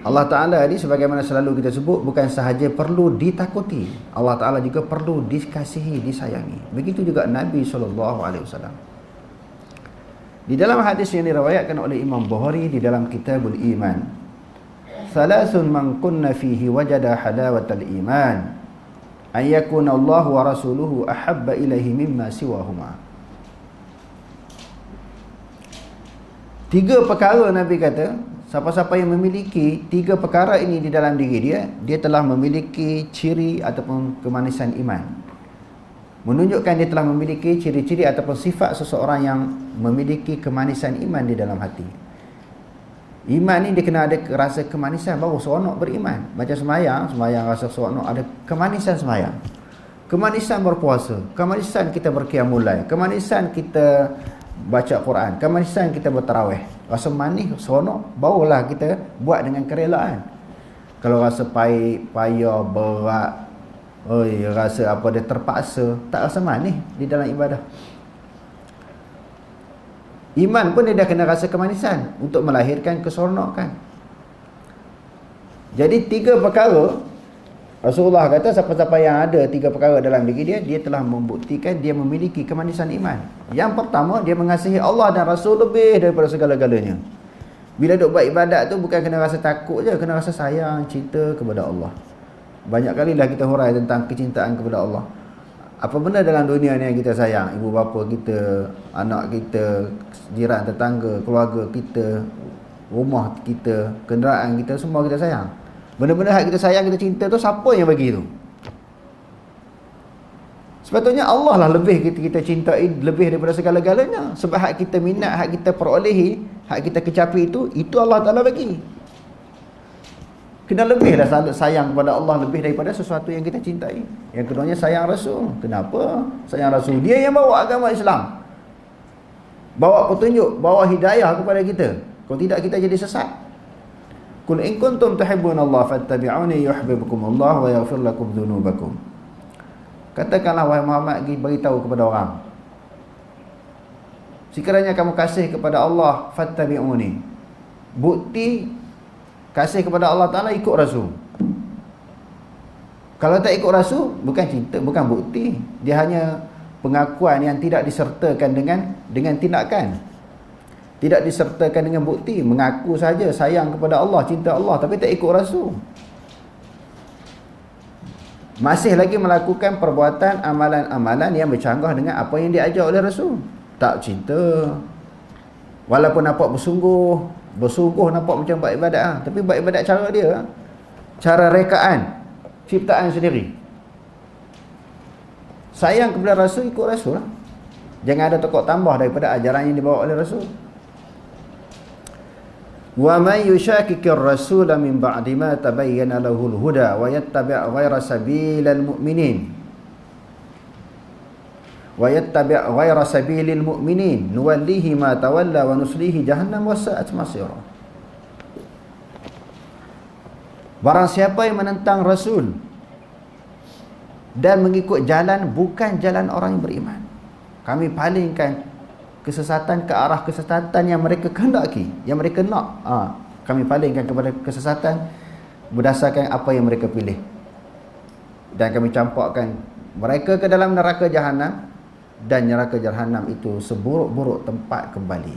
Allah Ta'ala ini sebagaimana selalu kita sebut, bukan sahaja perlu ditakuti, Allah Ta'ala juga perlu dikasihi, disayangi. Begitu juga Nabi SAW. Di dalam hadis yang diriwayatkan oleh Imam Bukhari di dalam Kitabul Iman, Thalathun man kunna fihi wajada halawatal iman, an yakuna Allah wa rasuluhu ahabba ilaihi mimma siwahuma. 3 perkara Nabi kata, siapa-siapa yang memiliki 3 perkara ini di dalam diri dia, dia telah memiliki ciri ataupun kemanisan iman. Menunjukkan dia telah memiliki ciri-ciri ataupun sifat seseorang yang memiliki kemanisan iman di dalam hati. Iman ni dia kena ada rasa kemanisan baru seronok beriman. Macam sembahyang rasa seronok, ada kemanisan sembahyang, kemanisan berpuasa, kemanisan kita berqiyamul lail, kemanisan kita baca Quran, kemanisan kita bertarawih. Rasa manis, seronok, barulah kita buat dengan kerelaan. Kalau rasa payah, berat, rasa apa dia terpaksa, tak rasa manis di dalam ibadah. Iman pun dia dah kena rasa kemanisan untuk melahirkan keseronokan. Jadi 3 perkara, Rasulullah kata siapa-siapa yang ada 3 perkara dalam diri dia, dia telah membuktikan dia memiliki kemanisan iman. Yang pertama, dia mengasihi Allah dan Rasul lebih daripada segala-galanya. Bila duk buat ibadat tu bukan kena rasa takut je, kena rasa sayang, cinta kepada Allah. Banyak kalilah kita hurai tentang kecintaan kepada Allah. Apa benda dalam dunia ni yang kita sayang? Ibu bapa kita, anak kita, jiran tetangga, keluarga kita, rumah kita, kenderaan kita, semua kita sayang. Benda-benda hak kita sayang, kita cinta tu, siapa yang bagi tu? Sepatutnya Allah lah lebih kita cintai, lebih daripada segala-galanya. Sebab hak kita minat, hak kita perolehi, hak kita kecapi itu Allah Ta'ala bagi. Kena lebihlah sayang kepada Allah lebih daripada sesuatu yang kita cintai. Yang keduanya sayang Rasul. Kenapa? Sayang Rasul. Dia yang bawa agama Islam, bawa petunjuk, bawa hidayah kepada kita. Kalau tidak, kita jadi sesat. Qul in kuntum tuhibbunallaha fattabi'uni yuhibbukumullah wa yaghfir lakum dzunubakum. Katakanlah wahai Muhammad, beritahu kepada orang, sekiranya kamu kasih kepada Allah, fattabi'uni. Bukti kasih kepada Allah Ta'ala ikut Rasul. Kalau tak ikut Rasul, bukan cinta, bukan bukti. Dia hanya pengakuan yang tidak disertakan dengan tindakan. Tidak disertakan dengan bukti. Mengaku saja sayang kepada Allah, cinta Allah, tapi tak ikut Rasul. Masih lagi melakukan perbuatan amalan-amalan yang bercanggah dengan apa yang diajar oleh Rasul. Tak cinta, walaupun nampak bersungguh nampak macam buat ibadat, tapi buat ibadat cara dia, cara rekaan, ciptaan sendiri. Sayang kepada Rasul, ikut Rasul lah. Jangan ada tokok tambah daripada ajaran yang dibawa oleh Rasul. Wa man yushaqiqir rasula min ba'di ma tabayyana lahul huda wa yattabi' ghayra sabilil mu'minin nuwallihi ma tawalla wa nuslihi jahannam wa sa'at masira. Barang siapa yang menentang Rasul dan mengikut jalan bukan jalan orang yang beriman, kami palingkan kesesatan ke arah kesesatan yang mereka kehendaki, yang mereka nak. Kami palingkan kepada kesesatan berdasarkan apa yang mereka pilih, dan kami campakkan mereka ke dalam neraka Jahannam, dan neraka Jahannam itu seburuk-buruk tempat kembali.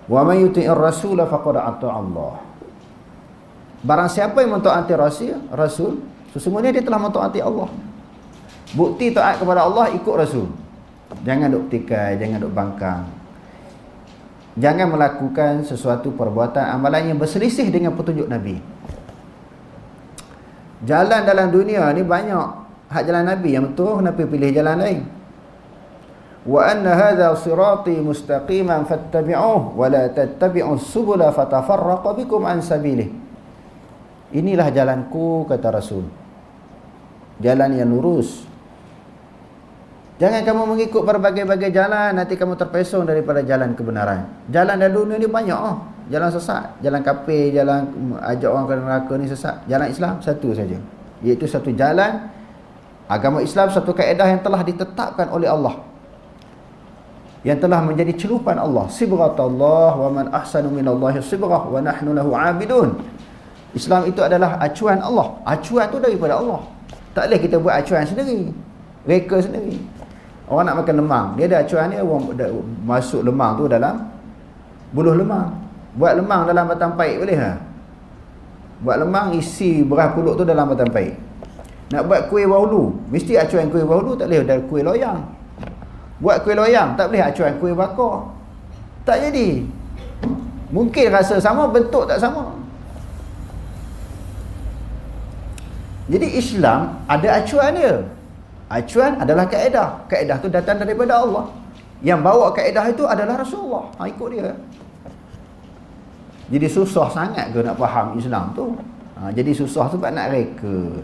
Wa may yuti'ir rasula faqad ata'a Allah. Barang siapa yang mentaati Rasul, sesungguhnya dia telah mentaati Allah. Bukti taat kepada Allah, ikut Rasul. Jangan duk tikai, jangan duk bangkang. Jangan melakukan sesuatu perbuatan amalan yang berselisih dengan petunjuk Nabi. Jalan dalam dunia ni banyak. Hak jalan Nabi yang betul, kenapa pilih jalan lain? Wa anna hadha sirati mustaqiman fattabi'uhu wa la tattabi'us subula fatafarraqa bikum an sabilihi. Inilah jalanku, kata Rasul, jalan yang lurus. Jangan kamu mengikut berbagai-bagai jalan, nanti kamu terpesong daripada jalan kebenaran. Jalan dalam dunia ni banyak jalan sesat, jalan kafir, jalan ajak orang ke neraka ni sesat. Jalan Islam satu saja, iaitu satu jalan agama Islam, satu kaedah yang telah ditetapkan oleh Allah, yang telah menjadi celupan Allah. Sibghatullah wa man ahsanu minallahi sibghah wa nahnu lahu 'abidun. Islam itu adalah acuan Allah. Acuan tu daripada Allah. Tak boleh kita buat acuan sendiri, reka sendiri. Orang nak makan lemang, dia ada acuan dia, orang masuk lemang tu dalam buluh lemang. Buat lemang dalam batang paik boleh tak? Buat lemang isi beras pulut tu dalam batang paik. Nak buat kuih bahulu, mesti acuan kuih bahulu, tak boleh dari kuih loyang. Buat kuih loyang, tak boleh acuan kuih bakar. Tak jadi. Mungkin rasa sama, bentuk tak sama. Jadi Islam ada acuan dia. Acuan adalah kaedah. Kaedah tu datang daripada Allah. Yang bawa kaedah itu adalah Rasulullah. Ikut dia. Jadi susah sangat ke nak faham Islam tu? Jadi susah sebab nak reka.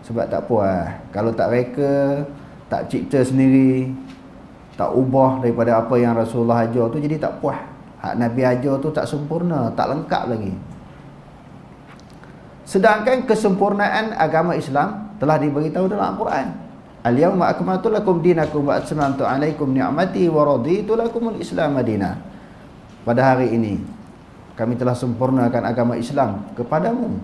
Sebab tak puas. Kalau tak reka, tak cipta sendiri, tak ubah daripada apa yang Rasulullah ajar tu, jadi tak puas. Hak Nabi ajar tu tak sempurna, tak lengkap lagi. Sedangkan kesempurnaan agama Islam telah diberitahu dalam Al-Quran. Al-yawma akmaltu lakum dinakum wa atmamtu alaikum ni'mati wa raditu lakumul Islam madina. Pada hari ini kami telah sempurnakan agama Islam kepadamu.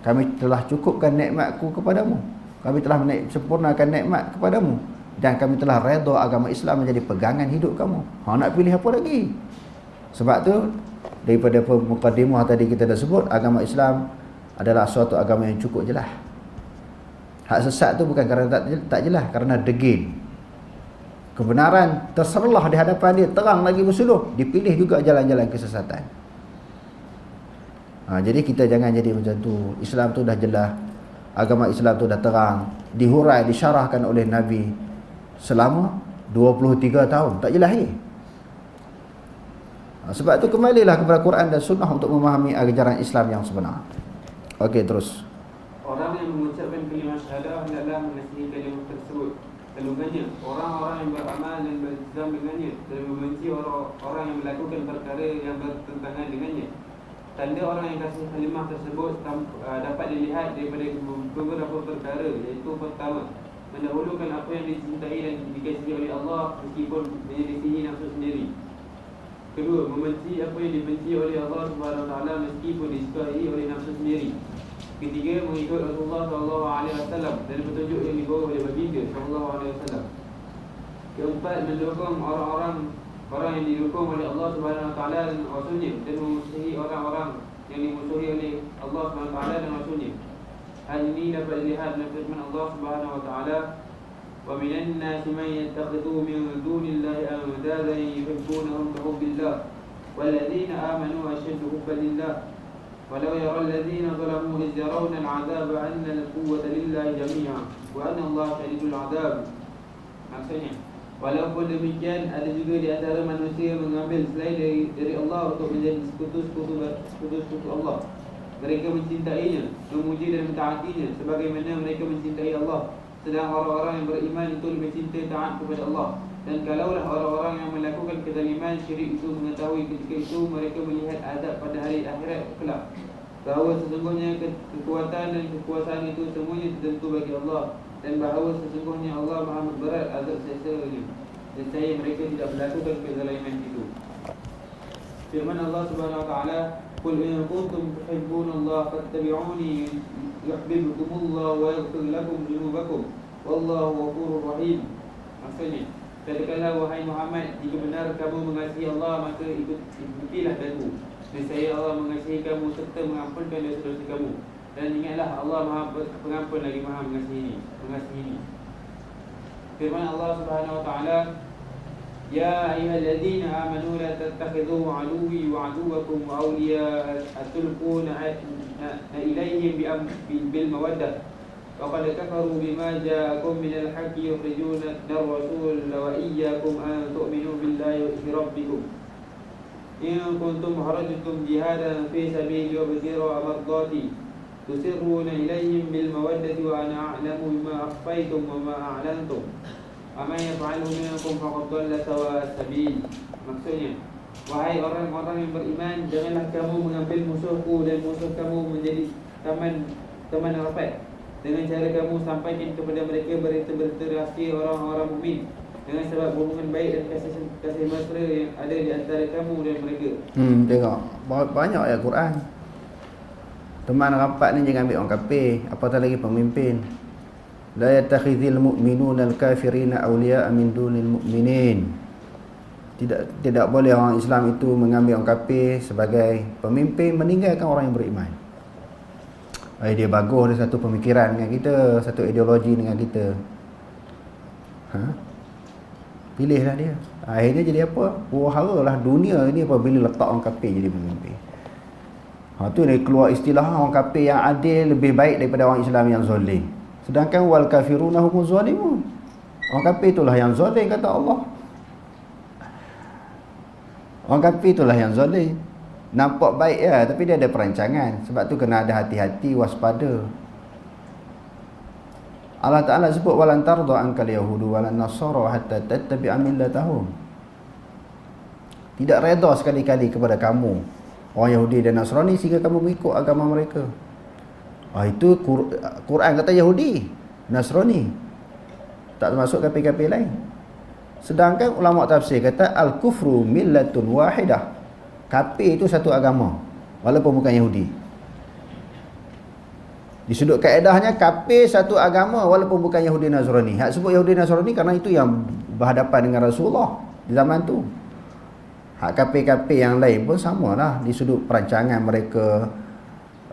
Kami telah cukupkan nikmatku kepadamu. Kami telah sempurnakan nikmat kepadamu, dan kami telah redha agama Islam menjadi pegangan hidup kamu. Nak pilih apa lagi? Sebab tu daripada mukadimah tadi kita dah sebut, agama Islam adalah suatu agama yang cukup jelas. Hak sesat tu bukan kerana tak jelas, kerana degil. Kebenaran terserlah di hadapan dia, terang lagi bersuluh, dipilih juga jalan-jalan kesesatan. Jadi kita jangan jadi macam tu. Islam tu dah jelas, agama Islam tu dah terang, dihurai, disyarahkan oleh Nabi selama 23 tahun, tak jelas ni. Sebab tu kembalilah kepada Quran dan Sunnah untuk memahami ajaran Islam yang sebenar. Okey, terus. Orang yang mengucapkan kalimah syahadah hendaklah mengasihi kalimah tersebut. Kandungannya, orang-orang yang beramal dan berislam dengannya, dan membenci orang-orang yang melakukan perkara yang bertentangan dengannya. Tanda orang yang kasih kalimah tersebut dapat dilihat daripada beberapa perkara, iaitu pertama, mendahulukan apa yang dicintai dan dikasihi oleh Allah meskipun menyelisihi nafsu sendiri. Kedua, membenci apa yang dibenci oleh Allah Subhanahu Wa Taala meskipun disukai oleh nafsu sendiri. Ketiga, mengikut Rasulullah SAW dan petunjuk yang dibawa oleh baginda SAW. Keempat, mendukung orang yang didukung oleh Allah Subhanahu Wa Taala dan Rasulnya, dan memusuhi orang-orang yang dimusuhi oleh Allah Subhanahu Wa Taala dan Rasulnya. Hal ini dapat dilihat dalam firman Allah Subhanahu Wa Taala, wa minan nasi man yattakhidhu min dunillahi andadan yuhibbunahum kahubbillah walladzina amanu ashaddu hubban lillah walau yara alladzina zalamu iz yarawna al'adzaba anna al-quwwata lillahi jami'an wa anna Allah shadidul 'adzab. Maksudnya, walaupun demikian, ada juga di antara manusia yang mengambil selain dari Allah untuk menjadi sekutu Allah. Mereka mencintainya, memuji dan mentaatinya sebagaimana mereka mencintai Allah. Sedang orang-orang yang beriman itu lebih cinta taat kepada Allah. Dan kalaulah orang-orang yang melakukan kezaliman syirik itu mengetahui ketika itu mereka melihat azab pada hari akhirat kelak, bahawa sesungguhnya kekuatan dan kekuasaan itu semuanya tertentu bagi Allah, dan bahawa sesungguhnya Allah Maha berat azab seksa-nya, dan saya mereka tidak melakukan kezaliman itu. Firman Allah Subhanahu Wa Taala, "Qul in kuntum tuhibbunallaha fattabi'uni yuhibbukumullah wa yaghfir lakum dhunubakum wallahu ghafurur rahim." Maksudnya, katakanlah wahai Muhammad, jika benar kamu mengasihi Allah, maka ikutilah aku. Nescaya Allah mengasihi kamu serta mengampunkan dosa-dosa kamu. Dan ingatlah Allah Maha Pengampun lagi Maha mengasihi. Firman Allah Subhanahu Wa Taala, "Ya ayyuhalladzina amanu la tattakhidhu aduwwi wa aduwwakum awliya'a tulquna ilaihim bil mawaddah. Faqad kafaru bima ja'akum minal haqqi yukhrijuna ar-rasul wa iyyakum an tu'minu billahi wa rabbikum. In kuntum kharajtum jihadan fi sabili wa ibtigha'a mardati tusirruna ilaihim bil mawaddati wa ana a'lamu bima akhfaytum wa ma a'lantum Wa man yaf'alhu minkum faqad dhalla sawa'a sabil. Maksudnya, wahai orang-orang yang beriman, janganlah kamu mengambil musuhku dan musuh kamu menjadi teman rapat. Dengan cara kamu sampaikan kepada mereka berita-berita rahsia orang-orang mukmin, dengan sebab hubungan baik dan kasih mesra yang ada di antara kamu dan mereka. Tengok banyak ayat Quran. Teman rapat ni jangan ambil orang kafir, apatah lagi pemimpin. La yattakhidhul mu'minuna al-kafirina awliya'a min dunil mu'minin. Tidak boleh orang Islam itu mengambil orang kafir sebagai pemimpin, meninggalkan orang yang beriman. Dia bagus, dia satu pemikiran dengan kita, satu ideologi dengan kita. Pilihlah dia. Akhirnya jadi apa? Haralah dunia ni apabila letak orang kafir jadi pemimpin. Tu dia keluar istilah orang kafir yang adil lebih baik daripada orang Islam yang zalim. Sedangkan wal kafiruna humuz zalimun. Orang kafir itulah yang zalim, kata Allah. Orang kafir itulah yang zalim. Nampak baik ya, tapi dia ada perancangan. Sebab tu kena ada hati-hati, waspada. Allah Ta'ala sebut walan tarda ankal yahudu walan nasara hatta tattabi'a millatahum. Tidak redha sekali-kali kepada kamu orang Yahudi dan Nasrani sehingga kamu mengikut agama mereka. Itu Quran kata Yahudi, Nasrani, tak termasuk kafir-kafir lain. Sedangkan ulama tafsir kata al-kufru millatun wahidah. Kafir itu satu agama walaupun bukan Yahudi. Di sudut kaedahnya kafir satu agama walaupun bukan Yahudi Nasrani. Hak sebut Yahudi Nasrani kerana itu yang berhadapan dengan Rasulullah di zaman tu. Hak kafir-kafir yang lain pun samalah di sudut perancangan mereka,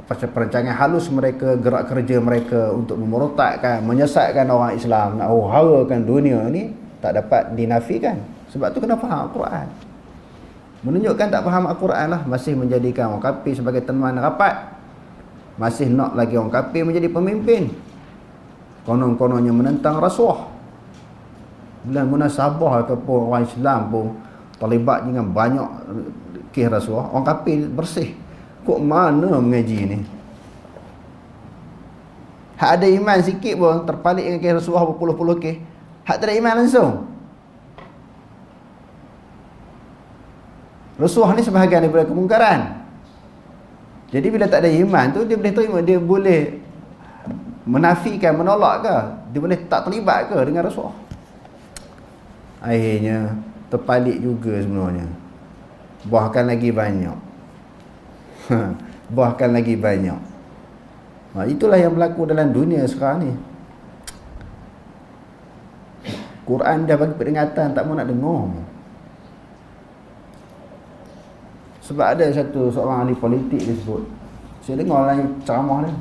perancangan halus mereka, gerak kerja mereka untuk memerotakkan, menyesatkan orang Islam, nak harakan dunia ni tak dapat dinafikan. Sebab tu kena faham Al-Quran. Menunjukkan tak faham Al-Quran lah, masih menjadikan orang kafir sebagai teman rapat. Masih nak lagi orang kafir menjadi pemimpin. Konon-kononnya menentang rasuah. Bulan munasabah ataupun orang Islam pun terlibat dengan banyak kes rasuah. Orang kafir bersih. Kok mana mengaji ni? Hak ada iman sikit pun terpalit dengan kes rasuah berpuluh-puluh kes. Hak tak ada iman langsung. Rasuah ni sebahagian daripada kemungkaran. Jadi bila tak ada iman tu, dia boleh terima, dia boleh menafikan, menolak ke? Dia boleh tak terlibat ke dengan rasuah? Akhirnya terpalit juga sebenarnya. Bahkan lagi banyak. Bahkan lagi banyak. Itulah yang berlaku dalam dunia sekarang ni. Quran dah bagi peringatan, tak mau nak dengar. Sebab ada seorang ahli politik dia sebut, saya dengar orang ceramah ni,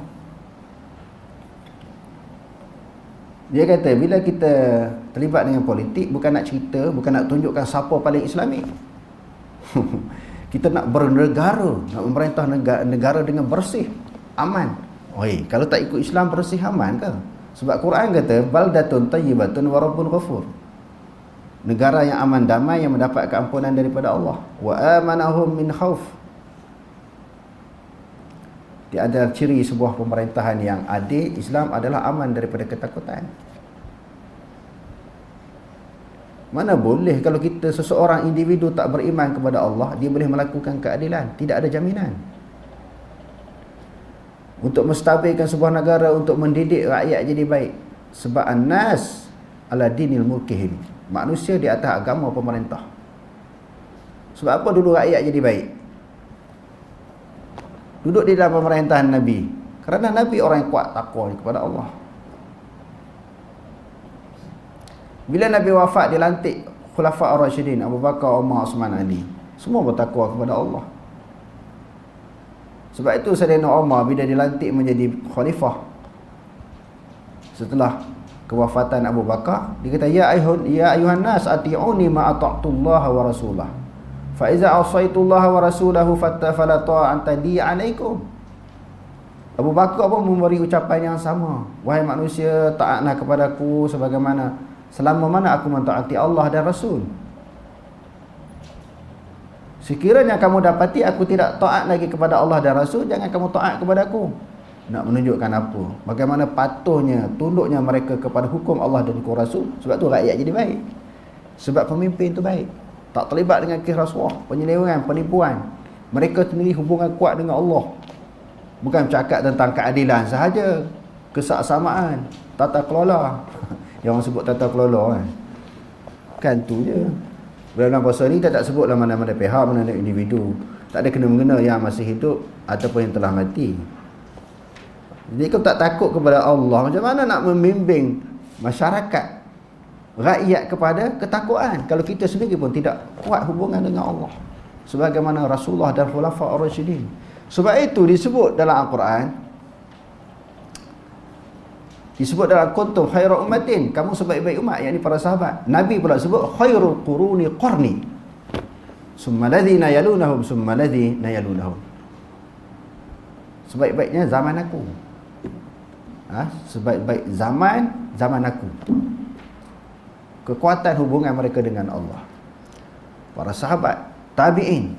dia kata bila kita terlibat dengan politik, bukan nak cerita, bukan nak tunjukkan siapa paling Islami. Kita nak bernegara, nak memerintah negara dengan bersih, aman. Kalau tak ikut Islam bersih aman ke? Sebab Quran kata baldatun tayyibatun wa rabbun ghafur. Negara yang aman damai yang mendapat keampunan daripada Allah. Wa amanahum min khauf. Di antara ciri sebuah pemerintahan yang adil, Islam adalah aman daripada ketakutan. Mana boleh kalau kita seseorang individu tak beriman kepada Allah, dia boleh melakukan keadilan? Tidak ada jaminan. Untuk menstabilkan sebuah negara, untuk mendidik rakyat jadi baik. Sebab an-nas ala dinil mulkihim. Manusia di atas agama pemerintah. Sebab apa dulu rakyat jadi baik? Duduk di dalam pemerintahan Nabi. Kerana Nabi orang yang kuat takwa kepada Allah. Bila Nabi wafat, dilantik Khulafa' Ar-Rasyidin, Abu Bakar, Umar, Osman, Ali. Semua bertakwa kepada Allah. Sebab itu Sayyidina Umar bila dilantik menjadi khalifah setelah kewafatan Abu Bakar, dia kata ya ayuhan nas ati'uni ma ata'tullah wa rasulah fa iza asaitullah wa rasulahu fala ta'ata li 'alaikum. Abu Bakar pun memberi ucapan yang sama, wahai manusia, taatlah kepadaku sebagaimana selama mana aku mentaati Allah dan Rasul. Sekiranya kamu dapati aku tidak taat lagi kepada Allah dan Rasul, jangan kamu taat kepada aku. nak menunjukkan apa, bagaimana patuhnya, tunduknya mereka kepada hukum Allah dan hukum Rasul. Sebab tu rakyat jadi baik, sebab pemimpin tu baik, tak terlibat dengan kes rasuah, penyelewengan, penipuan. Mereka sendiri hubungan kuat dengan Allah, bukan cakap tentang keadilan sahaja, kesaksamaan, tata kelola. Yang orang sebut tata kelola kan tu je. Dalam puasa ni kita tak sebutlah mana-mana pihak, mana-mana individu, tak ada kena-mengena yang masih hidup ataupun yang telah mati. Jadi kau tak takut kepada Allah, macam mana nak membimbing masyarakat, rakyat kepada ketakwaan kalau kita sendiri pun tidak kuat hubungan dengan Allah sebagaimana Rasulullah dan Khulafa' ar-Rasyidin. Sebab itu disebut dalam Al-Quran, disebut dalam kuntum khairu ummatin, kamu sebaik-baik umat, yakni para sahabat. Nabi pula sebut khairul quruni qarni, summa alladhina yalunahum, summa alladhina yalunahum. Sebaik-baiknya zaman aku. Sebaik-baik zaman aku. Kekuatan hubungan mereka dengan Allah. Para sahabat, tabi'in,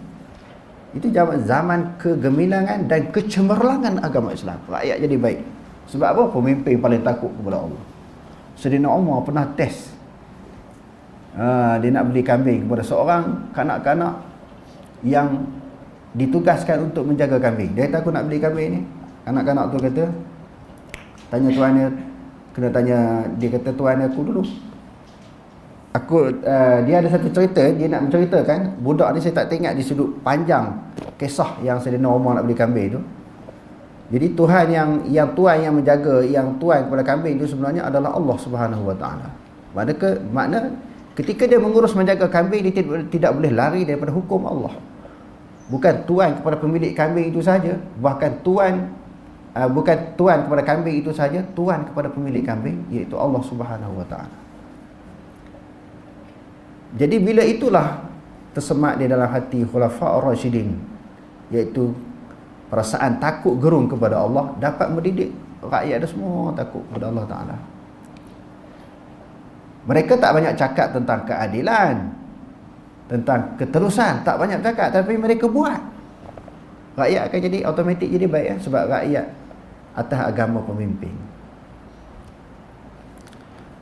itu zaman kegemilangan dan kecemerlangan agama Islam. Rakyat jadi baik. Sebab apa? Pemimpin paling takut kepada Allah. Sayyidina Umar pernah test. Dia nak beli kambing kepada seorang kanak-kanak yang ditugaskan untuk menjaga kambing. Dia kata, aku nak beli kambing ni. Kanak-kanak tu kata, tanya tuan dia, kena tanya, dia kata, tuan aku dulu. Dia ada satu cerita, dia nak menceritakan, budak ni saya tak teringat di sudut panjang kisah yang Sayyidina Umar nak beli kambing tu. Jadi Tuhan yang tuan yang menjaga, yang tuan kepada kambing itu sebenarnya adalah Allah Subhanahu Wa Taala. Makna ketika dia mengurus menjaga kambing, dia tidak boleh lari daripada hukum Allah. Bukan tuan kepada pemilik kambing itu saja, bahkan bukan tuan kepada kambing itu saja, tuan kepada pemilik kambing, iaitu Allah Subhanahu Wa Taala. Jadi bila itulah tersemat di dalam hati Khulafa' ar-Rasyidin, iaitu perasaan takut gerung kepada Allah, dapat mendidik rakyat dia semua takut kepada Allah Ta'ala. Mereka tak banyak cakap tentang keadilan, tentang keterusan, tak banyak cakap, tapi mereka buat. Rakyat akan jadi automatik jadi baik sebab rakyat atas agama pemimpin.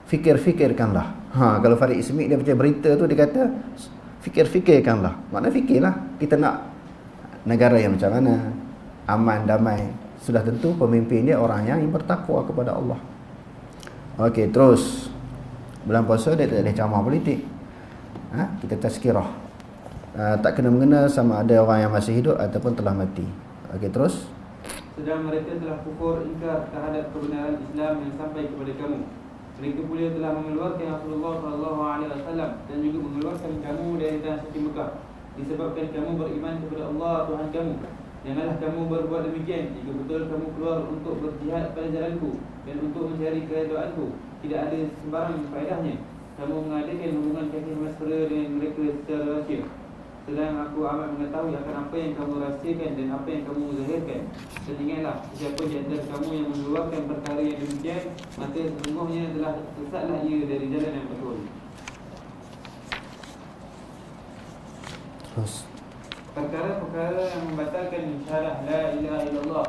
Fikir-fikirkanlah. Kalau Farid Ismik dia baca berita tu, dia kata fikir-fikirkanlah. Maknanya fikirlah, kita nak negara yang macam mana, aman, damai. Sudah tentu pemimpin dia orang yang bertakwa kepada Allah. Okey, terus bulan puasa dia tak ada ceramah politik. Kita tazkirah. Tak kena mengena sama ada orang yang masih hidup ataupun telah mati. Okey, terus. Sedang mereka telah kufur ingkar terhadap kebenaran Islam yang sampai kepada kamu. Mereka pula telah mengeluarkan Rasulullah SAW dan juga mengeluarkan kamu dari tanah suci Mekah, disebabkan kamu beriman kepada Allah Tuhan kamu. Janganlah kamu berbuat demikian jika betul kamu keluar untuk berjihad pada jalanku dan untuk mencari keredaanku. Tidak ada sembarang faedahnya kamu mengadakan hubungan kasih mesra dengan mereka secara rahsia, sedang aku amat mengetahui akan apa yang kamu rahsiakan dan apa yang kamu zahirkan. Dan ingatlah, siapa di antara kamu yang mengeluarkan perkara yang demikian, maka sesungguhnya telah sesatlah ia dari jalan yang betul. Terus. Perkara-perkara yang membatalkan syahadah la ilaha illallah.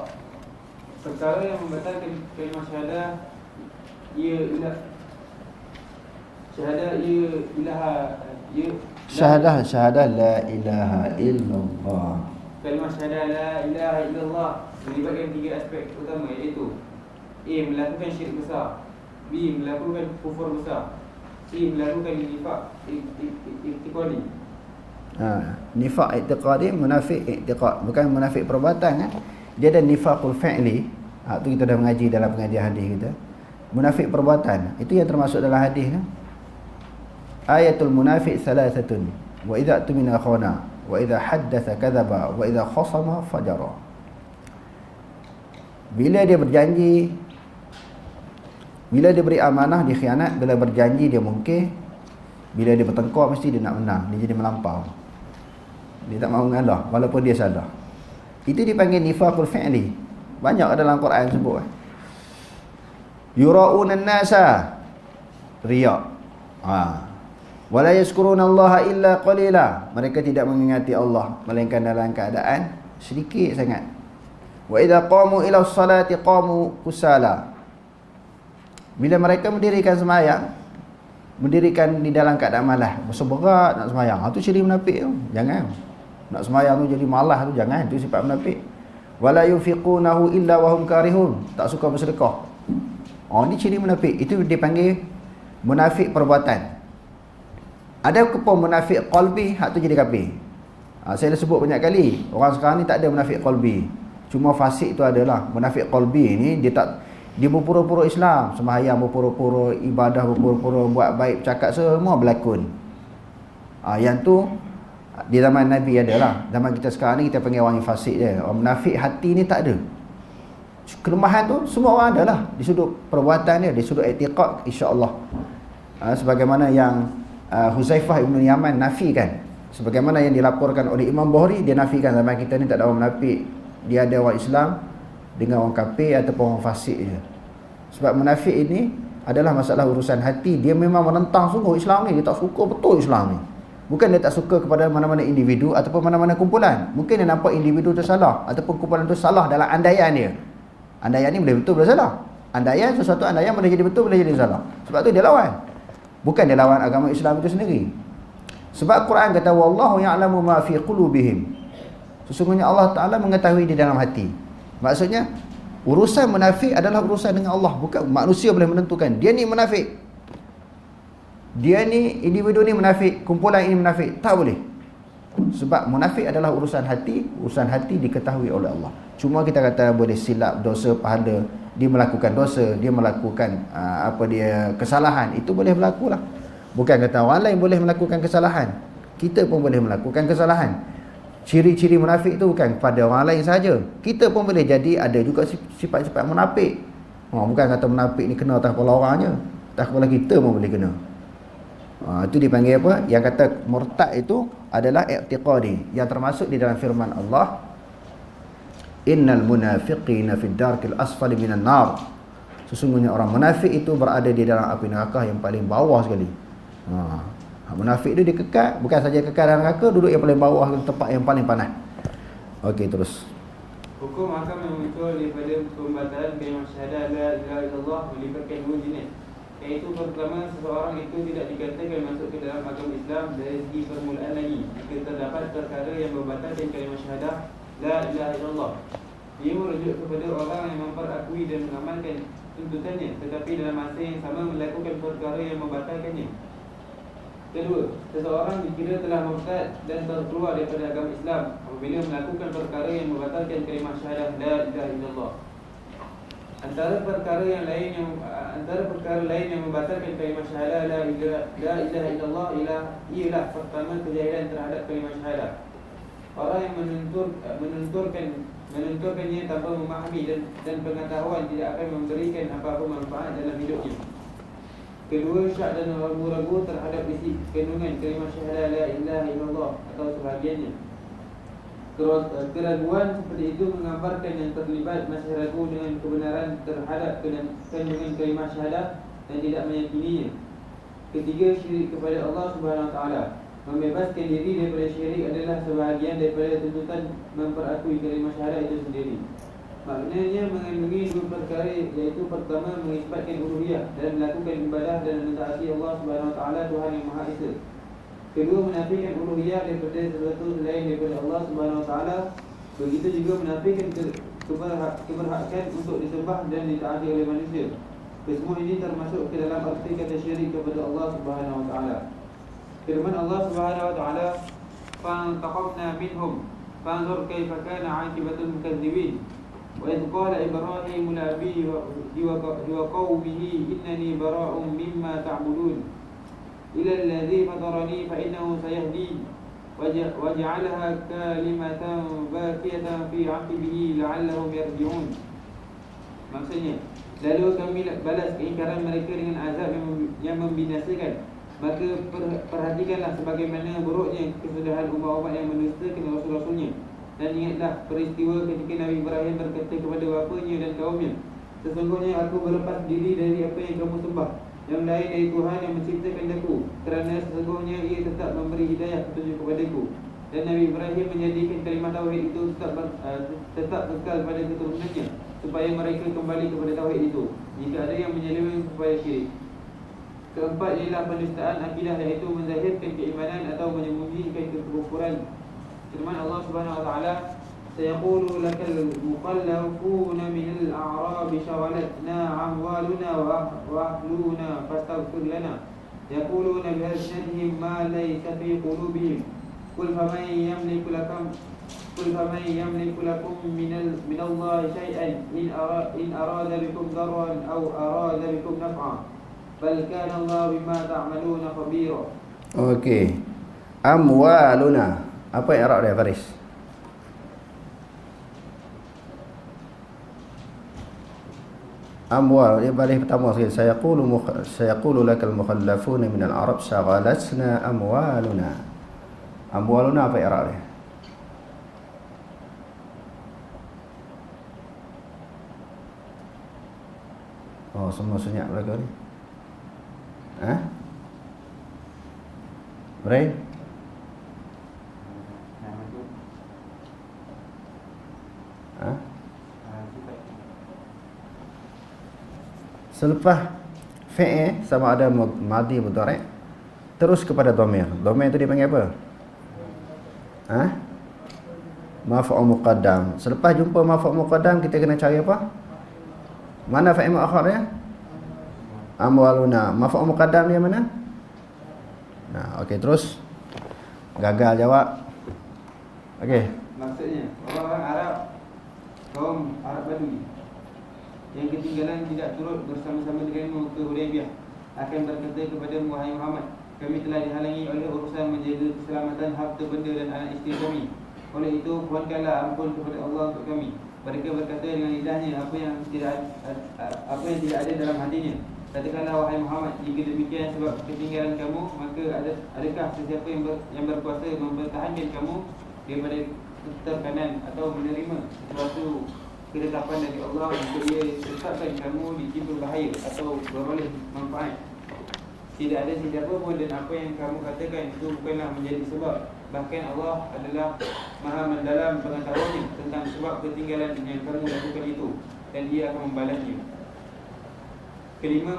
Perkara yang membatalkan kalimah syahadah syahadah la ilaha illallah. Kalimah syahadah la ilaha illallah melibatkan tiga aspek utama, iaitu A. Melakukan syirik besar, B. Melakukan kufur besar, C. Melakukan nifaq i'tiqadi. Nifaq i'tiqadi, munafik i'tiqad, bukan munafik perbuatan kan. Dia ada nifaqul fi'li. Tu kita dah mengaji dalam pengajian hadis kita. Munafik perbuatan, itu yang termasuk dalam hadis kan. Ayatul munafiq thalathatun, wa idza tumina khana, wa idza haddatha kadzaba, wa idza khasama fajara. Bila dia berjanji, bila dia beri amanah dia khianat, bila berjanji dia mungkir, bila dia bertengkar mesti dia nak menang, dia jadi melampau. Dia tak mahu mengalah walaupun dia salah. Itu dipanggil nifaqul fi'li. Banyak dalam Quran sebut. Yura'una an-nasa, riya. Wala yazkuruna Allah illa qalila. Mereka tidak mengingati Allah melainkan dalam keadaan sedikit sangat. Wa idza qamu ila sholati qamu kusala. Bila mereka mendirikan sembahyang, mendirikan di dalam keadaan malas, berseberat nak sembahyang. Itu ciri munafik tu. Jangan. Nak sembahyang tu jadi malas tu jangan, itu sifat munafik. Wala yunfiqunahu illa wa hum karihun. Tak suka bersedekah. Ini ciri munafik. Itu dipanggil munafik perbuatan. Ada pun munafik qalbi, hak tu jadi kafir. Saya dah sebut banyak kali, orang sekarang ni tak ada munafik qalbi. Cuma fasik tu adalah munafik qalbi ni dia berpura-pura Islam, sembahyang berpura-pura, ibadah berpura-pura, buat baik, cakap semua berlakon. Yang tu di zaman Nabi adalah. Zaman kita sekarang ni kita panggil orang yang fasik je. Orang munafik hati ni tak ada. Kelemahan tu semua orang adalah di sudut perbuatan dia, di sudut i'tiqad, insya-Allah. Sebagaimana yang Huzaifah Ibn Yaman nafikan, sebagaimana yang dilaporkan oleh Imam Bukhari, dia nafikan zaman kita ni tak ada orang munafik. Dia ada orang Islam dengan orang kafir ataupun orang fasik je. Sebab munafik ini adalah masalah urusan hati. Dia memang menentang sungguh Islam ni, dia tak suka betul Islam ni. Bukan dia tak suka kepada mana-mana individu ataupun mana-mana kumpulan. Mungkin dia nampak individu tu salah ataupun kumpulan tu salah dalam andaian dia. Andaian ni boleh betul boleh salah. Andaian sesuatu andaian boleh jadi betul boleh jadi salah. Sebab tu dia lawan. Bukan dia lawan agama Islam itu sendiri. Sebab Quran kata wallahu ya'lamu ma fi qulubihim. Sesungguhnya Allah Taala mengetahui di dalam hati. Maksudnya urusan munafik adalah urusan dengan Allah, bukan manusia boleh menentukan dia ni munafik. Dia ni individu ni munafik, kumpulan ini munafik, tak boleh. Sebab munafik adalah urusan hati diketahui oleh Allah. Cuma kita kata boleh silap, dosa, pahala, dia melakukan dosa, dia melakukan kesalahan, itu boleh berlaku lah. Bukan kata orang lain boleh melakukan kesalahan, kita pun boleh melakukan kesalahan. Ciri-ciri munafik tu bukan pada orang lain saja, kita pun boleh jadi ada juga sifat-sifat munafik. Bukan kata munafik ni kena atas kepala orangnya, atas kepala kita pun boleh kena. Itu dipanggil apa? Yang kata murtad itu adalah i'tiqadi, yang termasuk di dalam firman Allah, innal munafiqina fid darkil asfali minan nar. Sesungguhnya orang munafik itu berada di dalam api neraka yang paling bawah sekali. Munafik itu dia kekal, bukan saja kekal dalam neraka, duduk yang paling bawah, tempat yang paling panas. Okey, terus. Hukum akan muncul daripada pembatalan kalimah syahadah la ilaha illallah melibatkan dua jenis. Iaitu pertama, seseorang itu tidak dikatakan masuk ke dalam agama Islam dari segi permulaan lagi jika terdapat perkara yang membatalkan kalimah syahadah la ilaha illallah. Ia merujuk kepada orang yang memperakui dan mengamalkan tuntutannya, tetapi dalam masa yang sama melakukan perkara yang membatalkannya. Kedua, seseorang dikira telah murtad dan terkeluar daripada agama Islam apabila melakukan perkara yang membatalkan kalimah syahadah la ilaha illallah. Antara perkara lain yang membatalkan kalimah syahadah la ilaha illallah ialah pertama kejahilan terhadap kalimah syahadah. Orang yang menunturkannya tanpa memahami dan pengetahuan tidak akan memberikan apa-apa manfaat dalam hidupnya. Kedua, syak dan ragu-ragu terhadap isi kandungan kalimah syahadah la ilaha illallah atau sebahagiannya. Keraguan seperti itu menggambarkan yang terlibat masih ragu dengan kebenaran terhadap kandungan kalimah syahadah dan tidak meyakininya. Ketiga, syirik kepada Allah Subhanahu Wa Taala. Membebaskan diri daripada syirik adalah sebahagian daripada tuntutan memperakui kalimah syahadah itu sendiri. Maknanya mengandungi dua perkara, iaitu pertama mengisbatkan uluhiyah dan melakukan ibadah dan mentaati Allah Subhanahu Wa Taala Tuhan yang Maha Esa. Kedua, menafikan uluhiyah daripada sesuatu selain daripada Allah Subhanahu Wa Taala. Begitu juga menafikan keberhakan untuk disembah dan ditaati oleh manusia. Kesemua ini termasuk ke dalam arti kata syirik kepada Allah Subhanahu Wa Taala. Firman Allah Subhanahu Wa Taala, "Fantaqamna minhum, fanzur kaifa kana 'aqibatul mukadzibin." Wa idh qala Ibrahim li abihi wa qaumihi innani bara'un mimma ta'budun ila alladhi fatarani fa innahu sayahdin waj'alha kalimatan baqiyatan fi 'aqibihi la'allahum yarji'un. Maksudnya, lalu kami balas keingkaran mereka dengan azab yang membinasakan. Maka perhatikanlah sebagaimana buruknya kesudahan umat-umat yang mendustakan rasul-rasulnya. Dan ingatlah peristiwa ketika Nabi Ibrahim berkata kepada bapanya dan kaumnya, sesungguhnya aku berlepas diri dari apa yang kamu sembah, yang lain dari Tuhan yang menciptakan aku, kerana sesungguhnya ia tetap memberi hidayah petunjuk kepadaku. Dan Nabi Ibrahim menjadikan kalimah tauhid itu tetap kekal pada keturunannya supaya mereka kembali kepada tauhid itu. Jika ada yang menyeleweng supaya syirik. Keempat ialah penistaan akidah, iaitu menzahirkan keimanan atau menyembunyikan kekufuran. Firman Allah Subhanahu wa taala, "Sayaqulu lakal mukhallafuna minal a'rabi shawalatna amwaluna wa ahluna fastaghfir lana." Yaquluna bi'alsinatihim ma laysa fi qulubihim. Qul faman yamliku lakum minallahi syai'an in arada bikum darran aw arada bikum naf'a. Bal kana Allah bima ta'maluna khabira. Okey. Amwaluna. Apa i'rab dia, Faris? Amwal, dia balik pertama sekali. Sayaqulu lakal mukhallafuna minal arab shaghalatna amwaluna. Amwaluna apa i'rab dia? Oh, semua senyap belaka ni. Right? Selepas fi'il sama ada madhi mudhari' terus kepada dhamir. Dhamir tu dipanggil apa? Maf'ul muqaddam. Selepas jumpa maf'ul muqaddam, kita kena cari apa? Mana fa'il mu'akhar dia? Amwaluna. Maf'ul muqaddam dia mana? Nah, okey, terus gagal jawab. Okey. Maksudnya orang Arab, kaum Arab Badui yang ketinggalan tidak turut bersama-sama denganmu ke Hudaybiyah akan berkata kepada wahai Muhammad, kami telah dihalangi oleh urusan menjaga keselamatan harta benda dan anak isteri kami. Oleh itu, mohonkanlah ampun kepada Allah untuk kami. Mereka berkata dengan lidahnya apa yang tidak ada dalam hatinya. Katakanlah wahai Muhammad, jika demikian sebab ketinggalan kamu, maka adakah sesiapa yang berkuasa mempertahankan kamu daripada terkanan atau menerima sesuatu ketetapan dari Allah untuk ia tetapkan kamu di timbul bahaya atau beroleh manfaat. Tidak ada sesiapa pun, dan apa yang kamu katakan itu bukanlah menjadi sebab. Bahkan Allah adalah maha mendalam pengetahuannya tentang sebab ketinggalan yang kamu lakukan itu, dan ia akan membalasnya. Kelima,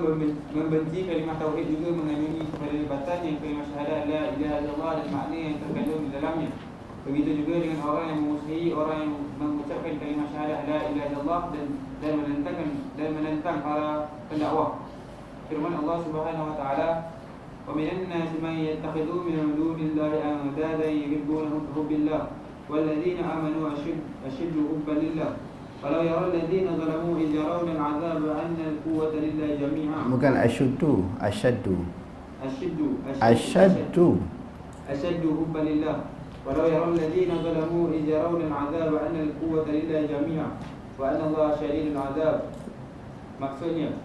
membenci kalimah tauhid juga mengandungi keterlibatan yang kalimah syahadat la ilaha illallah dan makna yang terkandung di dalamnya. Begitu juga dengan orang yang memusuhi orang yang mengucapkan kalimah syahadat la ilaha illallah dan menentang para pendakwah. Firman Allah Subhanahu wa taala, "Wa minan nasi man yattakhidhu min dunillahi andadan yuhibbunahum ka hubbillah wal ladzina amanu ashaddu hubban lillah. Walau yara alladhina zalamu idh yarawna al'adzaba anna al-quwwata lillahi jami'an." Bukan ashaddu hubban lillah. Walau yara alladhina zalamu idh yarawna al'adzaba anna al-quwwata lillahi jami'an wa anna Allah syadidul 'adzab. Maksudnya,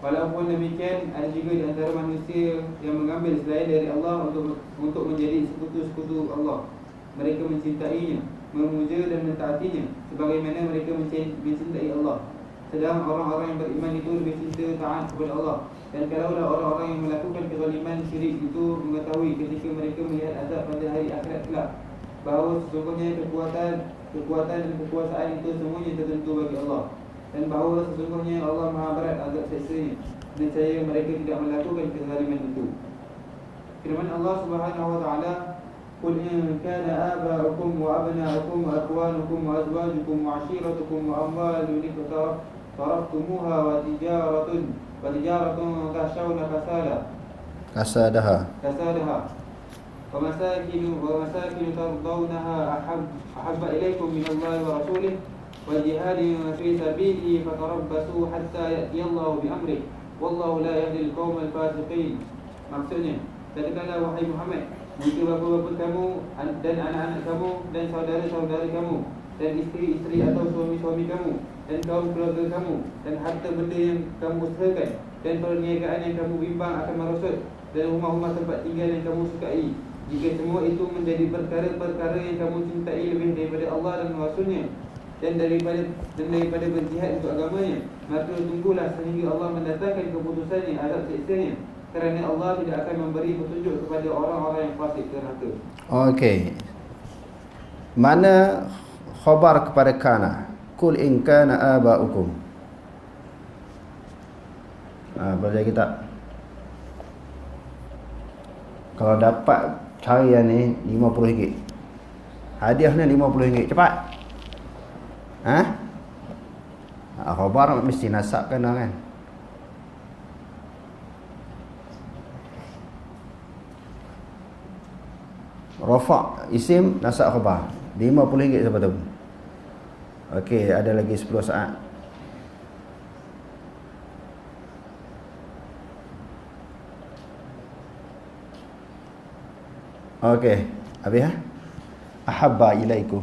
walaupun demikian, ada juga di antara manusia yang mengambil selain dari Allah untuk menjadi sekutu-sekutu Allah. Mereka mencintainya, memuja dan mentaatinya sebagaimana mereka mencintai Allah. Sedang orang-orang yang beriman itu lebih cinta taat kepada Allah. Dan kalaulah orang-orang yang melakukan kezaliman syirik itu mengetahui ketika mereka melihat azab pada hari akhirat kelak, bahawa sesungguhnya kekuatan dan kekuasaan itu semuanya tertentu bagi Allah, dan bahawa sesungguhnya Allah maha berat azab siksanya, nescaya mereka tidak melakukan kezaliman itu. Firman Allah Subhanahu wa taala, "Qul in kana aba'ukum wa abna'ukum wa akhwanukum wa azwajukum wa 'ashiratukum wa amwalun iqtaraftumuha wa tijaratun takhshawna kasadaha wa masakin tardawnaha ahabba ilaykum min Allah wa rasulih wa jihadin fi sabilihi fatarabbasu hatta ya'tiyallahu bi amrih wallahu la yahdi al-qawmal fasiqin." Maksudnya, katakanlah wahai Muhammad, jika bapa-bapa kamu dan anak-anak kamu dan saudara-saudara kamu dan isteri-isteri atau suami-suami kamu dan kaum keluarga kamu dan harta benda yang kamu usahakan dan perniagaan yang kamu bimbang akan merosot dan rumah-rumah tempat tinggal yang kamu sukai, jika semua itu menjadi perkara-perkara yang kamu cintai lebih daripada Allah dan Rasulnya dan daripada berjihad untuk agamanya, maka tunggulah sehingga Allah mendatangkan keputusannya, azab siksanya, kerana Allah tidak akan memberi petunjuk kepada orang-orang yang fasik derhaka. Okey. Mana khabar kepada kana? Kul in kana aba'ukum. Baca kitab. Kalau dapat carian ni RM50. Hadiahnya RM50. Cepat. Khabar mesti nasab kena kan. Rafa' isim nasab khabar. RM50 siapa tahu. Okey, ada lagi 10 saat. Okey, habis ahabba ilaikum.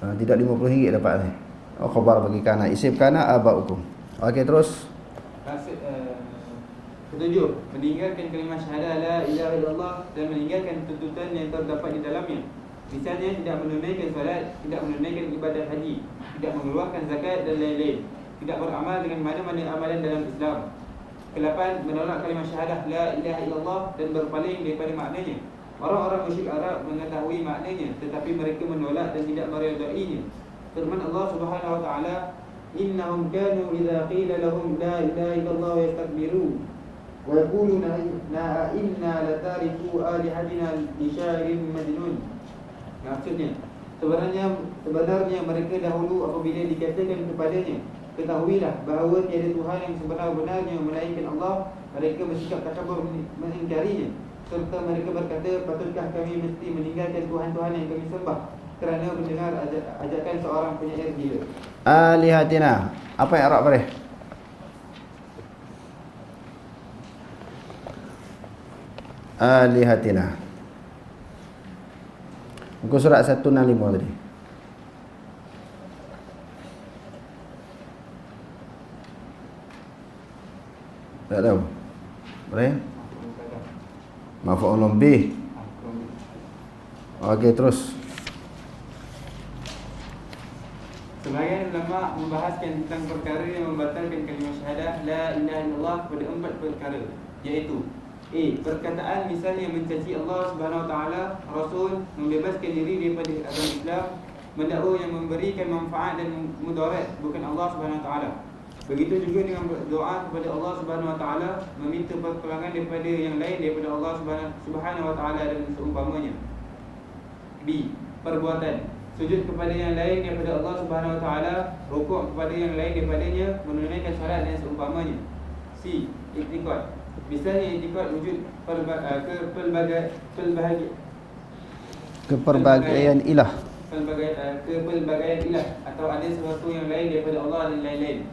Tidak RM50 dapat ni. Oh, khabar bagi kana, isim kana abaukum. Okey, terus. Ketujuh, meninggalkan kalimah syahadah la ilaha illallah dan meninggalkan tuntutan yang terdapat di dalamnya. Misalnya tidak menunaikan solat, tidak menunaikan ibadah haji, tidak mengeluarkan zakat dan lain-lain. Tidak beramal dengan mana-mana amalan dalam Islam. Ke-8, menolak kalimah syahadah la ilaha illallah dan berpaling daripada maknanya. Orang-orang musyrik Arab mengetahui maknanya, tetapi mereka menolak dan tidak meredainya. Firman Allah Subhanahu wa taala, innahum kanu idza qila lahum la ilaha illallah yastakbirun wa yaquluna inna latariku alihatina li syairin majnun. Maksudnya, sebenarnya mereka dahulu apabila dikatakan kepadanya, ketahuilah bahawa tiada Tuhan yang sebenar-benarnya melainkan Allah, mereka bersikap takabur mengingkarinya. Serta mereka berkata, patutkah kami mesti meninggalkan Tuhan-Tuhan yang kami sembah kerana mendengar ajakan seorang penyair gila. Alihatina. Apa yang Arab boleh? Alihatina. Muka surat 165 tadi. Tak tahu. Boleh? Maf'ulun bih. Okey, terus. Sebagian ulama membahaskan tentang perkara yang membatalkan kalimah syahadah la ilaha illallah pada 4 perkara, iaitu perkataan misalnya mencaci Allah Subhanahu wa taala, Rasul, membebaskan diri daripada agama Islam, mendakwa yang memberikan manfaat dan mudarat bukan Allah Subhanahu wa taala. Begitu juga dengan berdoa kepada Allah Subhanahu wa taala, meminta pertolongan daripada yang lain daripada Allah Subhanahu wa taala dan seumpamanya. B. Perbuatan sujud kepada yang lain daripada Allah Subhanahu wa taala, rukuk kepada yang lain daripadanya, menunaikan solat dan seumpamanya. C. Iktikad. Misalnya iktikad wujud Kepelbagaian ilah. Kepelbagaian ilah atau ada sesuatu yang lain daripada Allah dan lain-lain.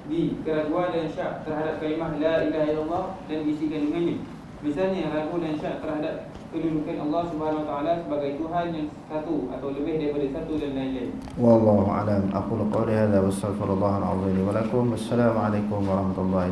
D. Keraguan dan syak terhadap kalimah la ilaha illallah dan isi kandungannya. Misalnya ragu dan syak terhadap kedudukan Allah Subhanahu wa taala sebagai Tuhan yang satu atau lebih daripada satu dan lain-lain. Wallahu a'lam. Aqulu qawli hadza wa astaghfirullahal azim wa lakum. Wassalamu alaikum warahmatullahi